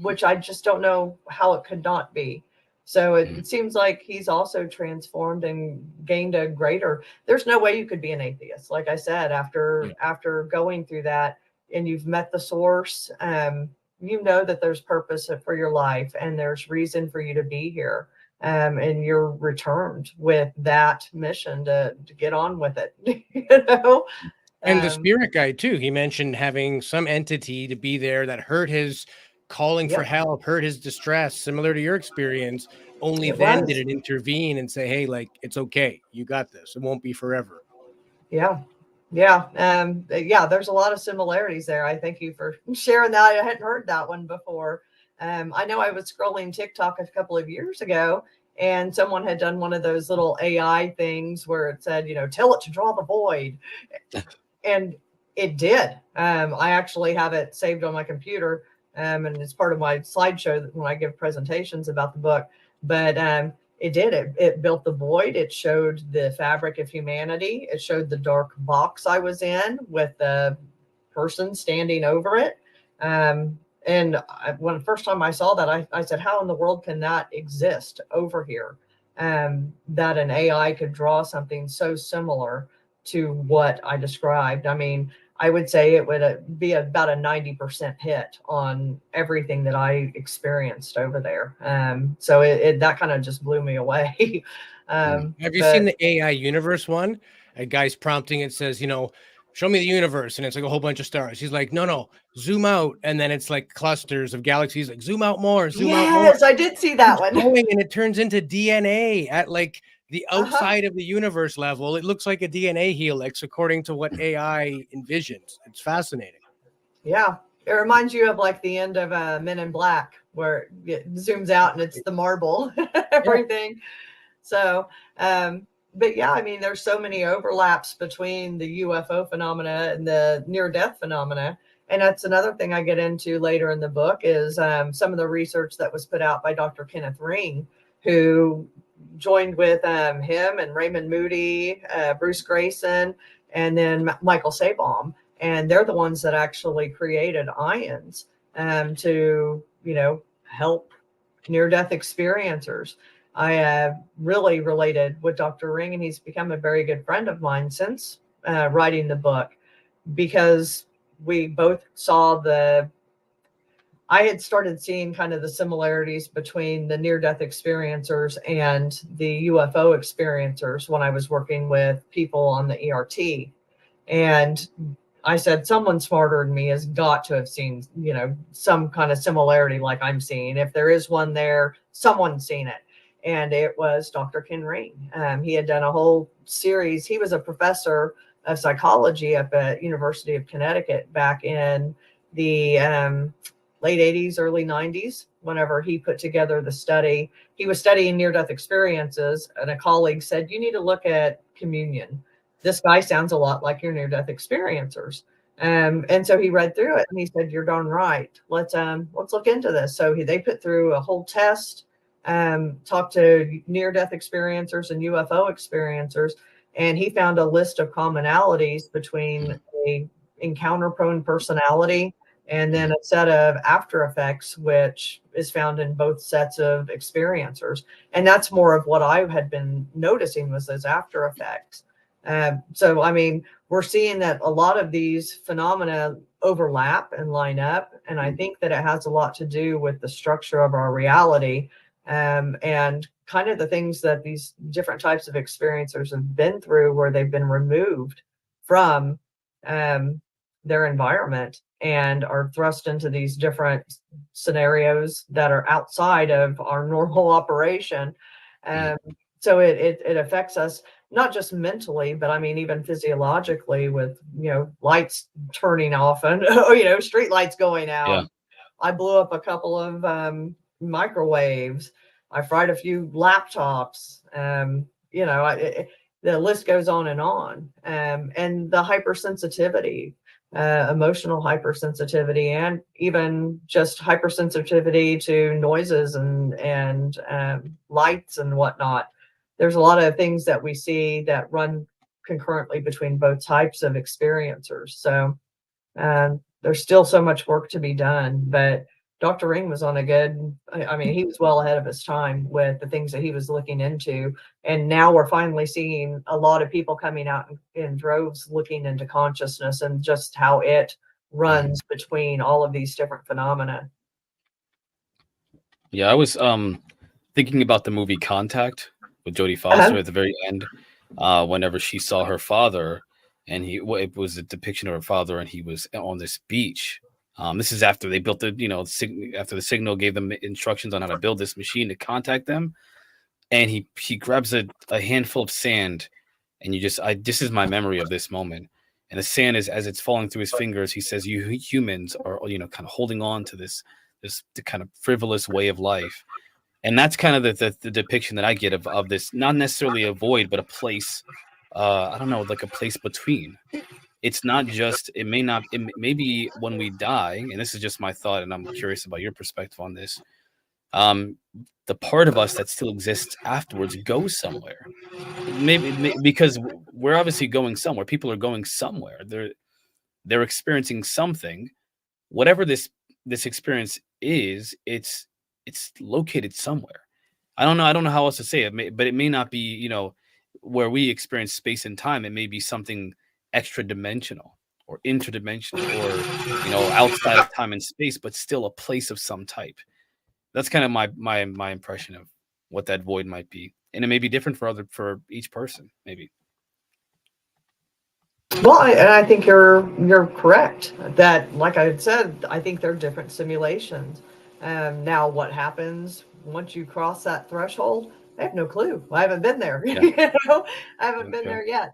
which I just don't know how it could not be. So it seems like he's also transformed and gained a greater. There's no way you could be an atheist, like I said, after going through that, and you've met the source. You know that there's purpose for your life, and there's reason for you to be here. And you're returned with that mission to get on with it. And the spirit guide too. He mentioned having some entity to be there that heard his calling for help, heard his distress, similar to your experience. Only then did it intervene and say, "Hey, like, it's okay. You got this. It won't be forever." Yeah. There's a lot of similarities there. I thank you for sharing that. I hadn't heard that one before. I know I was scrolling TikTok a couple of years ago, and someone had done one of those little AI things where it said, tell it to draw the void. And it did. I actually have it saved on my computer, and it's part of my slideshow when I give presentations about the book. But it did. It built the void. It showed the fabric of humanity. It showed the dark box I was in with the person standing over it. And when the first time I saw that, I said, how in the world can that exist over here? That an AI could draw something so similar to what I described. I mean, I would say it would be about a 90% hit on everything that I experienced over there. So that kind of just blew me away. Have you seen the AI universe one? A guy's prompting, it says, show me the universe. And it's like a whole bunch of stars. He's like, no, zoom out. And then it's like clusters of galaxies, like zoom out more, zoom out more. Yes, I did see that one. And it turns into DNA at like the outside of the universe level. It looks like a DNA helix according to what AI envisions. It's fascinating. Yeah. It reminds you of like the end of Men in Black, where it zooms out and it's the marble, everything. So, but yeah, I mean, there's so many overlaps between the UFO phenomena and the near-death phenomena. And that's another thing I get into later in the book is some of the research that was put out by Dr. Kenneth Ring, who joined with him and Raymond Moody, Bruce Grayson, and then Michael Sabom. And they're the ones that actually created ions to, help near-death experiencers. I really related with Dr. Ring, and he's become a very good friend of mine since writing the book, because we both saw I had started seeing kind of the similarities between the near-death experiencers and the UFO experiencers when I was working with people on the ERT. And I said, someone smarter than me has got to have seen, some kind of similarity like I'm seeing. If there is one there, someone's seen it. And it was Dr. Ken Ring. He had done a whole series. He was a professor of psychology up at University of Connecticut back in the late 80s, early 90s, whenever he put together the study. He was studying near-death experiences, and a colleague said, you need to look at communion. This guy sounds a lot like your near-death experiencers. And so he read through it and he said, you're darn right. Let's look into this. So they put through a whole test, talked to near-death experiencers and UFO experiencers, and he found a list of commonalities between a encounter-prone personality and then a set of after effects, which is found in both sets of experiencers. And that's more of what I had been noticing, was those after effects. So, I mean, we're seeing that a lot of these phenomena overlap and line up. And I think that it has a lot to do with the structure of our reality, and kind of the things that these different types of experiencers have been through, where they've been removed from their environment and are thrust into these different scenarios that are outside of our normal operation. So it affects us, not just mentally, but I mean, even physiologically, with, lights turning off and, street lights going out. Yeah. I blew up a couple of microwaves. I fried a few laptops. The list goes on. And the hypersensitivity, emotional hypersensitivity, and even just hypersensitivity to noises and lights and whatnot. There's a lot of things that we see that run concurrently between both types of experiencers. So there's still so much work to be done, but Dr. Ring was on he was well ahead of his time with the things that he was looking into. And now we're finally seeing a lot of people coming out in droves looking into consciousness and just how it runs between all of these different phenomena. Yeah, I was thinking about the movie Contact with Jodie Foster at the very end, whenever she saw her father, and it was a depiction of her father, and he was on this beach. This is after they built after the signal gave them instructions on how to build this machine to contact them, and he grabs a handful of sand, and this is my memory of this moment. And the sand is, as it's falling through his fingers, he says, "You humans are, kind of holding on to this the kind of frivolous way of life." And that's kind of the depiction that I get of this, not necessarily a void, but a place, I don't know, like a place between. It's not just, it may be when we die, and this is just my thought, and I'm curious about your perspective on this. The part of us that still exists afterwards goes somewhere. Maybe because we're obviously going somewhere. People are going somewhere. They're experiencing something. Whatever this experience is, it's located somewhere. I don't know how else to say it, but it may not be, where we experience space and time. It may be something extra dimensional or interdimensional, or outside of time and space, but still a place of some type. That's kind of my impression of what that void might be, and it may be different for each person, maybe. Well, I think you're correct that, like I had said, I think they're different simulations. Now, what happens once you cross that threshold? I have no clue. I haven't been there. Yeah. I haven't been there yet.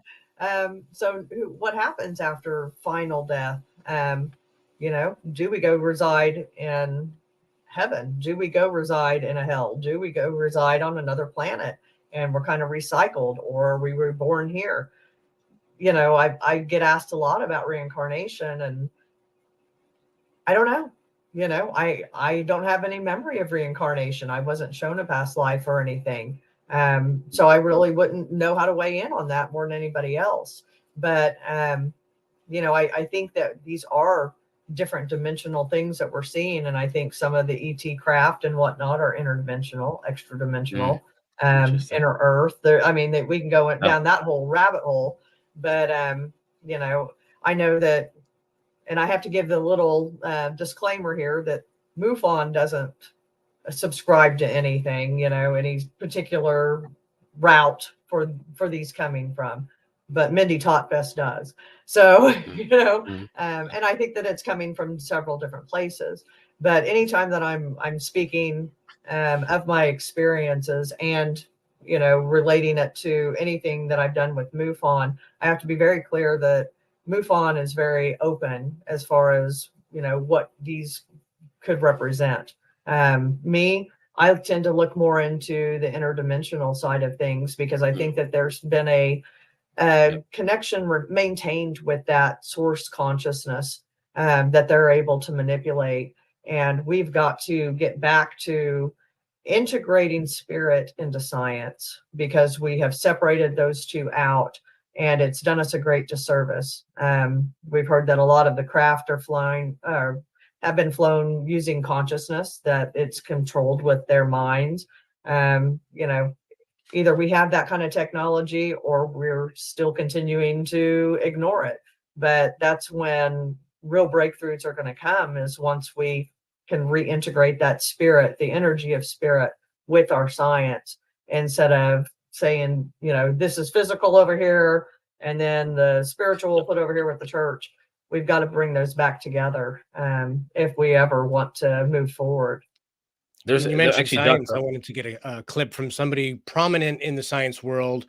So what happens after final death? Do we go reside in heaven? Do we go reside in a hell? Do we go reside on another planet and we're kind of recycled, or are we reborn here? I get asked a lot about reincarnation, and I don't know. I don't have any memory of reincarnation. I wasn't shown a past life or anything. So I really wouldn't know how to weigh in on that more than anybody else. But, I think that these are different dimensional things that we're seeing. And I think some of the ET craft and whatnot are interdimensional, extra dimensional, inner earth. We can go down that whole rabbit hole. But, I know that, and I have to give the little disclaimer here that MUFON doesn't subscribe to anything, any particular route for these coming from, but Mindy Tautfest does. So, and I think that it's coming from several different places. But anytime that I'm speaking of my experiences and relating it to anything that I've done with MUFON, I have to be very clear that MUFON is very open as far as, what these could represent. I tend to look more into the interdimensional side of things because I think that there's been a connection maintained with that source consciousness that they're able to manipulate. And we've got to get back to integrating spirit into science because we have separated those two out, and it's done us a great disservice. We've heard that a lot of the craft are flying or have been flown using consciousness, that it's controlled with their minds. Either we have that kind of technology or we're still continuing to ignore it. But that's when real breakthroughs are going to come, is once we can reintegrate that spirit, the energy of spirit, with our science, instead of saying, this is physical over here and then the spiritual we'll put over here with the church. We've got to bring those back together if we ever want to move forward. You mentioned science. I wanted to get a clip from somebody prominent in the science world,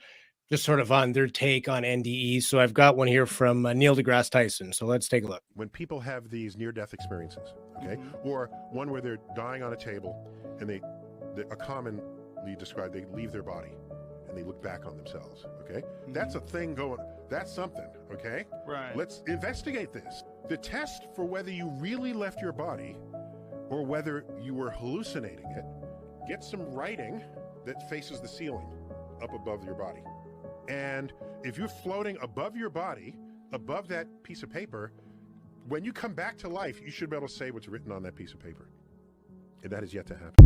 just sort of on their take on Nde'S. So I've got one here from Neil deGrasse Tyson. So let's take a look. When people have these near-death experiences, okay, or one where they're dying on a table and they commonly described, they leave their body and they look back on themselves, okay? That's a thing going, that's something, okay? Right. Let's investigate this. The test for whether you really left your body or whether you were hallucinating it, get some writing that faces the ceiling up above your body. And if you're floating above your body, above that piece of paper, when you come back to life, you should be able to say what's written on that piece of paper. And that is yet to happen.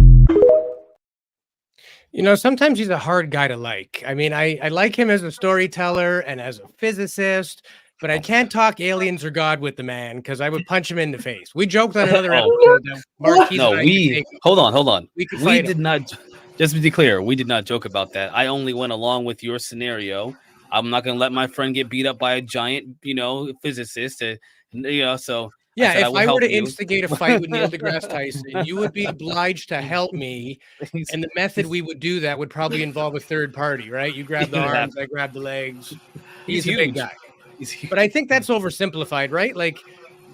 Sometimes he's a hard guy to like. I mean, I like him as a storyteller and as a physicist, but I can't talk aliens or God with the man because I would punch him in the face. We joked on another episode that Marquis hold on. We did not, just to be clear, we did not joke about that. I only went along with your scenario. I'm not going to let my friend get beat up by a giant, physicist, so. Yeah, if I were to instigate a fight with Neil deGrasse Tyson, you would be obliged to help me. And the method we would do that would probably involve a third party, right? You grab the arms, I grab the legs. He's a big guy. But I think that's oversimplified, right? Like,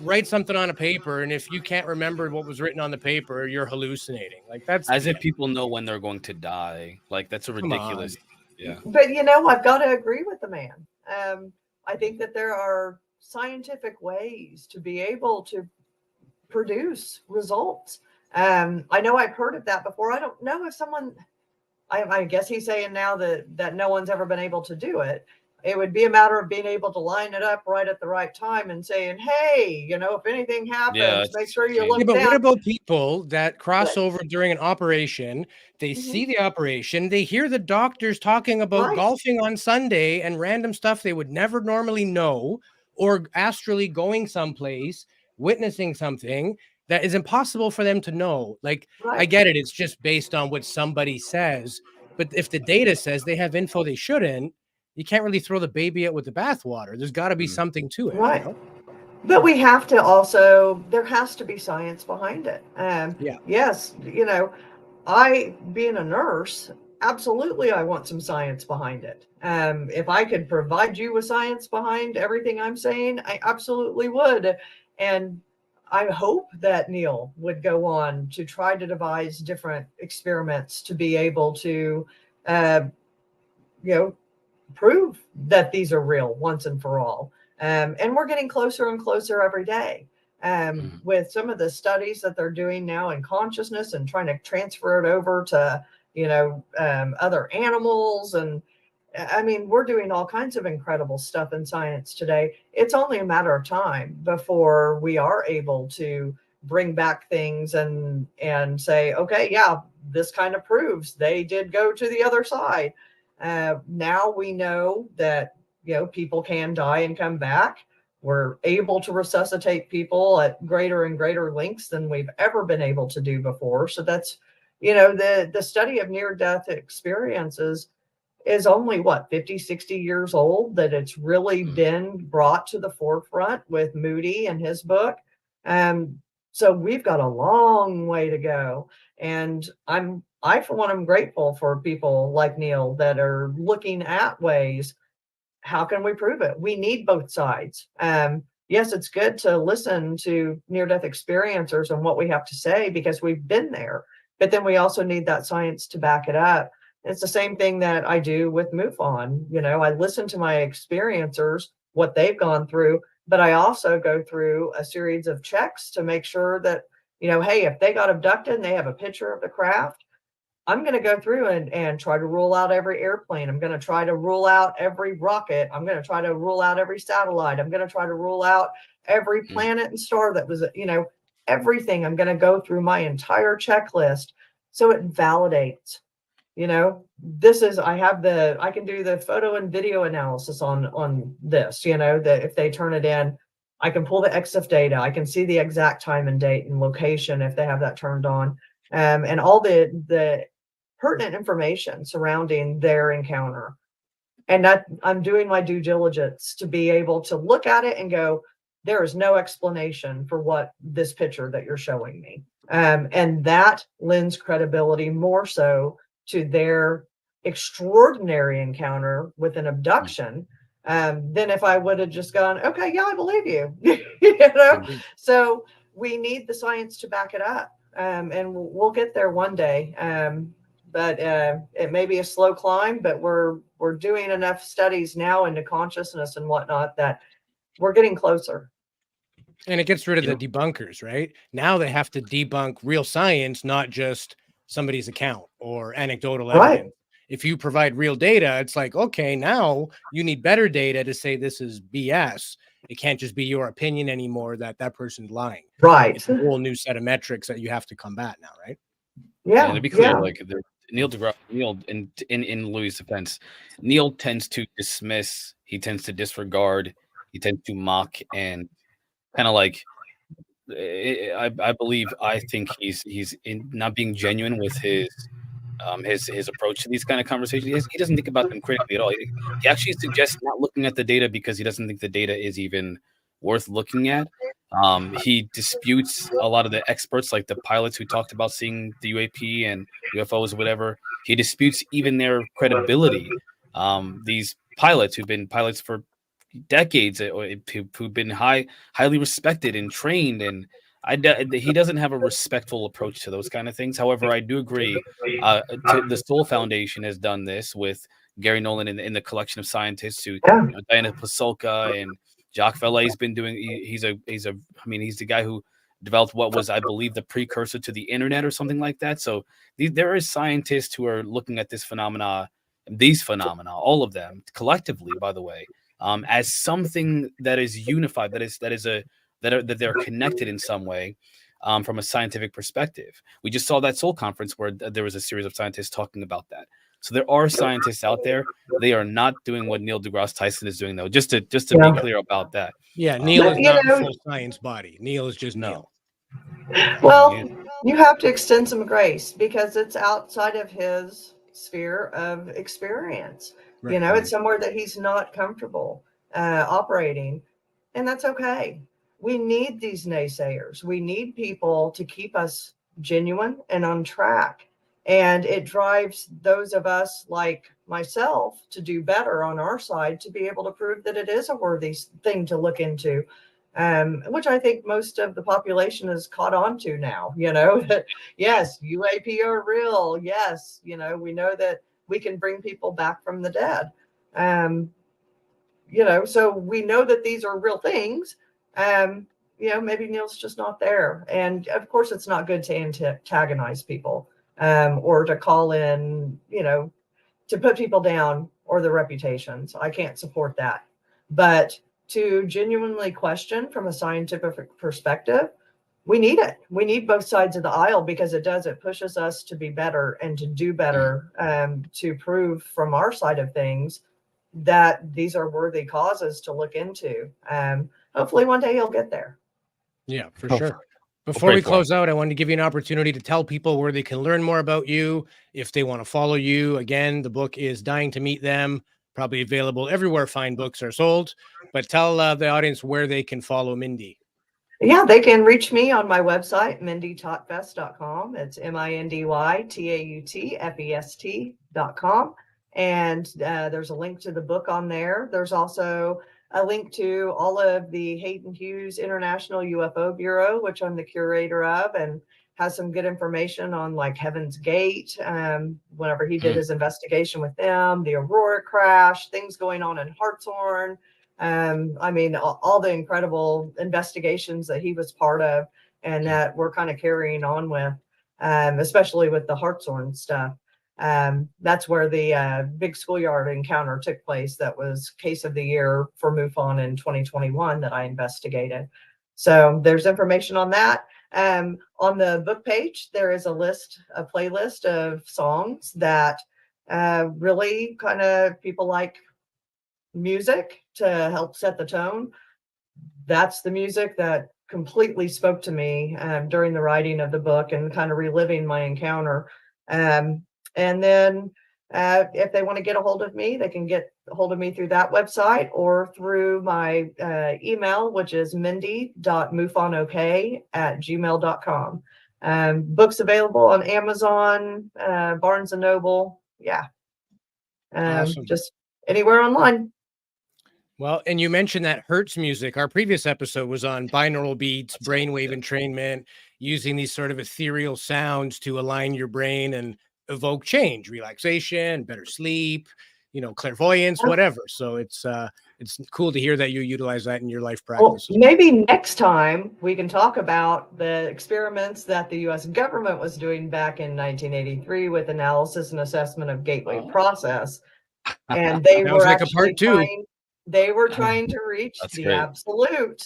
write something on a paper, and if you can't remember what was written on the paper, you're hallucinating. Like, that's as if people know when they're going to die. Like, that's a ridiculous. Yeah. But I've got to agree with the man. I think that there are scientific ways to be able to produce results. I know I've heard of that before. I don't know if someone, I guess he's saying now that no one's ever been able to do it. It would be a matter of being able to line it up right at the right time and saying, hey, if anything happens, make sure you look down. But what about people that cross over during an operation? They see the operation. They hear the doctors talking about golfing on Sunday and random stuff they would never normally know, or astrally going someplace, witnessing something that is impossible for them to know. Like, I get it. It's just based on what somebody says. But if the data says they have info they shouldn't, you can't really throw the baby out with the bathwater. There's got to be something to it. Right. But we have to also, there has to be science behind it. Yes, I, being a nurse, absolutely, I want some science behind it. If I could provide you with science behind everything I'm saying, I absolutely would. And I hope that Neil would go on to try to devise different experiments to be able to, prove that these are real once and for all. And we're getting closer and closer every day. With some of the studies that they're doing now in consciousness and trying to transfer it over to, other animals. And I mean, we're doing all kinds of incredible stuff in science today. It's only a matter of time before we are able to bring back things and say, okay, yeah, this kind of proves they did go to the other side. Now we know that, people can die and come back. We're able to resuscitate people at greater and greater lengths than we've ever been able to do before. So that's, the study of near-death experiences is only 50, 60 years old, that it's really been brought to the forefront with Moody and his book. So we've got a long way to go. And I, for one, am grateful for people like Neil that are looking at ways. How can we prove it? We need both sides. yes, it's good to listen to near-death experiencers and what we have to say because we've been there, but then we also need that science to back it up. It's the same thing that I do with MUFON. I listen to my experiencers, what they've gone through, but I also go through a series of checks to make sure that, hey, if they got abducted and they have a picture of the craft, I'm going to go through and try to rule out every airplane. I'm going to try to rule out every rocket. I'm going to try to rule out every satellite. I'm going to try to rule out every planet and star that was, everything. I'm going to go through my entire checklist so it validates. I can do the photo and video analysis on this, that if they turn it in, I can pull the EXIF data. I can see the exact time and date and location if they have that turned on. And all the pertinent information surrounding their encounter. And that I'm doing my due diligence to be able to look at it and go, there is no explanation for what this picture that you're showing me. And that lends credibility more so to their extraordinary encounter with an abduction than if I would have just gone, okay, yeah, I believe you. So we need the science to back it up. And we'll get there one day. But it may be a slow climb, but we're doing enough studies now into consciousness and whatnot that we're getting closer. And it gets rid of the debunkers, right? Now they have to debunk real science, not just somebody's account or anecdotal evidence. If you provide real data, it's like, okay, now you need better data to say this is BS. It can't just be your opinion anymore that person's lying. Right. It's a whole new set of metrics that you have to combat now, right? Yeah. And to be clear, like Neil in Louis' defense, Neil tends to dismiss, he tends to disregard, he tends to mock, and kind of like I think he's not being genuine with his approach to these kind of conversations. He doesn't think about them critically at all. He actually suggests not looking at the data because he doesn't think the data is even worth looking at. He disputes a lot of the experts, like the pilots who talked about seeing the UAP and UFOs or whatever. He disputes even their credibility. These pilots who've been pilots for decades, who've been highly respected and trained, and he doesn't have a respectful approach to those kind of things. However, I do agree. The Soul Foundation has done this with Gary Nolan in the collection of scientists who, Diana Pasulka and Jacques Vallée's been doing. He's the guy who developed what was, I believe, the precursor to the internet or something like that. So there is scientists who are looking at these phenomena, all of them collectively, by the way, as something that is unified, that they're connected in some way, from a scientific perspective. We just saw that Soul Conference where there was a series of scientists talking about that. So there are scientists out there. They are not doing what Neil deGrasse Tyson is doing, though. Just to be clear about that. Yeah, Neil is not a full science body. Neil is just Neil. Well, you have to extend some grace because it's outside of his sphere of experience. Right. It's somewhere that he's not comfortable operating, and that's okay. We need these naysayers. We need people to keep us genuine and on track. And it drives those of us like myself to do better on our side to be able to prove that it is a worthy thing to look into, which I think most of the population has caught on to now, that yes, UAP are real. Yes, we know that we can bring people back from the dead. So we know that these are real things. Maybe Neil's just not there. And of course, it's not good to antagonize people. Or to call in, to put people down or their reputations. I can't support that. But to genuinely question from a scientific perspective, we need it. We need both sides of the aisle because it pushes us to be better and to do better, to prove from our side of things that these are worthy causes to look into. Hopefully one day he'll get there. Yeah, for sure. Before we close out, I wanted to give you an opportunity to tell people where they can learn more about you, if they want to follow you. Again, the book is Dying to Meet Them, probably available everywhere fine books are sold. But tell the audience where they can follow Mindy. Yeah, they can reach me on my website, MindyTautfest.com. It's MindyTautfest.com. And there's a link to the book on there. There's also a link to all of the Hayden Hughes International UFO Bureau, which I'm the curator of, and has some good information on like Heaven's Gate, whenever he did his investigation with them, the Aurora crash, things going on in Hartshorn. I mean, all the incredible investigations that he was part of and that we're kind of carrying on with, especially with the Hartshorn stuff. That's where the big schoolyard encounter took place. That was case of the year for MUFON in 2021 that I investigated. So there's information on that. On the book page, there is a playlist of songs that really kind of people like music to help set the tone. That's the music that completely spoke to me during the writing of the book and kind of reliving my encounter. And then if they want to get a hold of me, they can get a hold of me through that website or through my email, which is mindy.mufonok@gmail.com. Books available on Amazon, Barnes & Noble. Yeah. Awesome. Just anywhere online. Well, and you mentioned that Hertz music. Our previous episode was on binaural beats, brainwave entrainment, using these sort of ethereal sounds to align your brain and evoke change, relaxation, better sleep, clairvoyance, whatever. So it's cool to hear that you utilize that in your life practice. Well, maybe next time we can talk about the experiments that the U.S. government was doing back in 1983 with analysis and assessment of gateway process. And they were like actually a part two. They were trying to reach the great. absolute,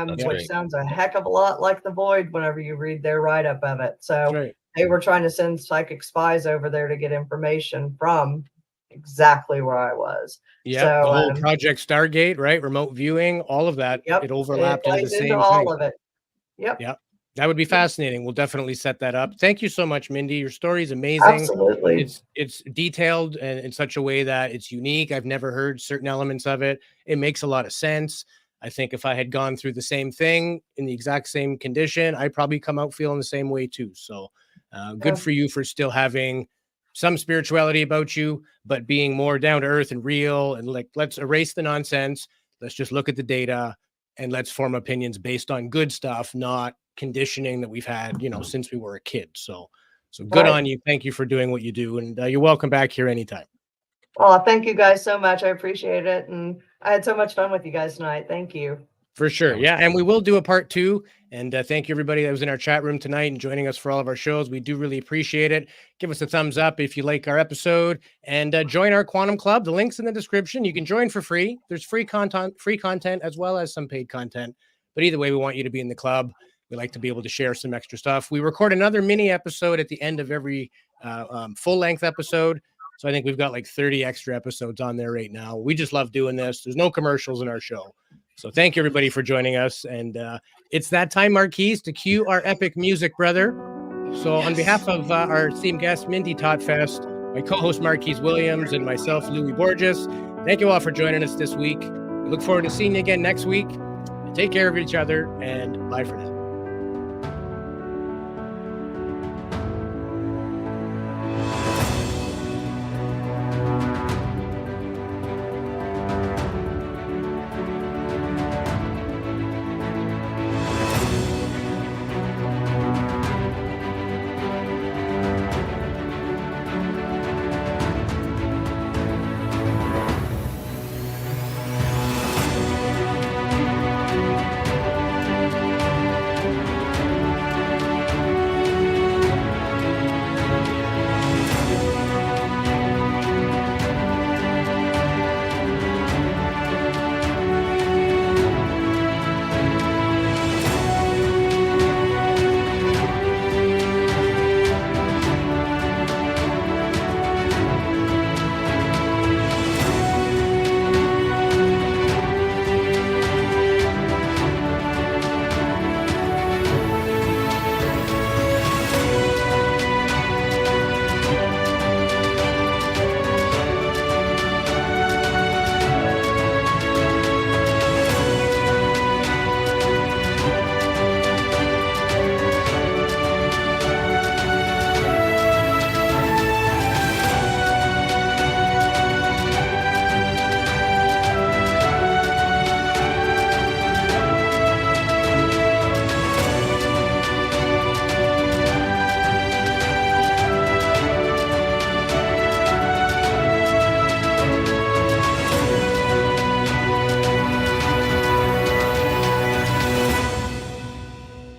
which great. sounds a heck of a lot like the void whenever you read their write-up of it. So Right. they were trying to send psychic spies over there to get information from exactly where I was. Yeah, so, the whole Project Stargate, right? Remote viewing, all of that. Yep, It overlapped it into the plays same into all thing. of it. Yep. Yeah, that would be fascinating. We'll definitely set that up. Thank you so much, Mindy. Your story is amazing. Absolutely. It's detailed and in such a way that it's unique. I've never heard certain elements of it. It makes a lot of sense. I think if I had gone through the same thing in the exact same condition, I'd probably come out feeling the same way too. So good for you for still having some spirituality about you, but being more down to earth and real. And like, let's erase the nonsense. Let's just look at the data and let's form opinions based on good stuff, not conditioning that we've had, since we were a kid. So good on you. Thank you for doing what you do. And you're welcome back here anytime. Oh, thank you guys so much. I appreciate it. And I had so much fun with you guys tonight. Thank you. For sure. Yeah. And we will do a part 2. And thank you, everybody that was in our chat room tonight and joining us for all of our shows. We do really appreciate it. Give us a thumbs up if you like our episode and join our Quantum Club. The link's in the description. You can join for free. There's free content as well as some paid content. But either way, we want you to be in the club. We like to be able to share some extra stuff. We record another mini episode at the end of every full length episode. So I think we've got like 30 extra episodes on there right now. We just love doing this. There's no commercials in our show. So thank you, everybody, for joining us. And it's that time, Marquise, to cue our epic music, brother. So on behalf of our esteemed guest, Mindy Tautfest, my co-host, Marquise Williams, and myself, Louis Borges, thank you all for joining us this week. We look forward to seeing you again next week. Take care of each other, and bye for now.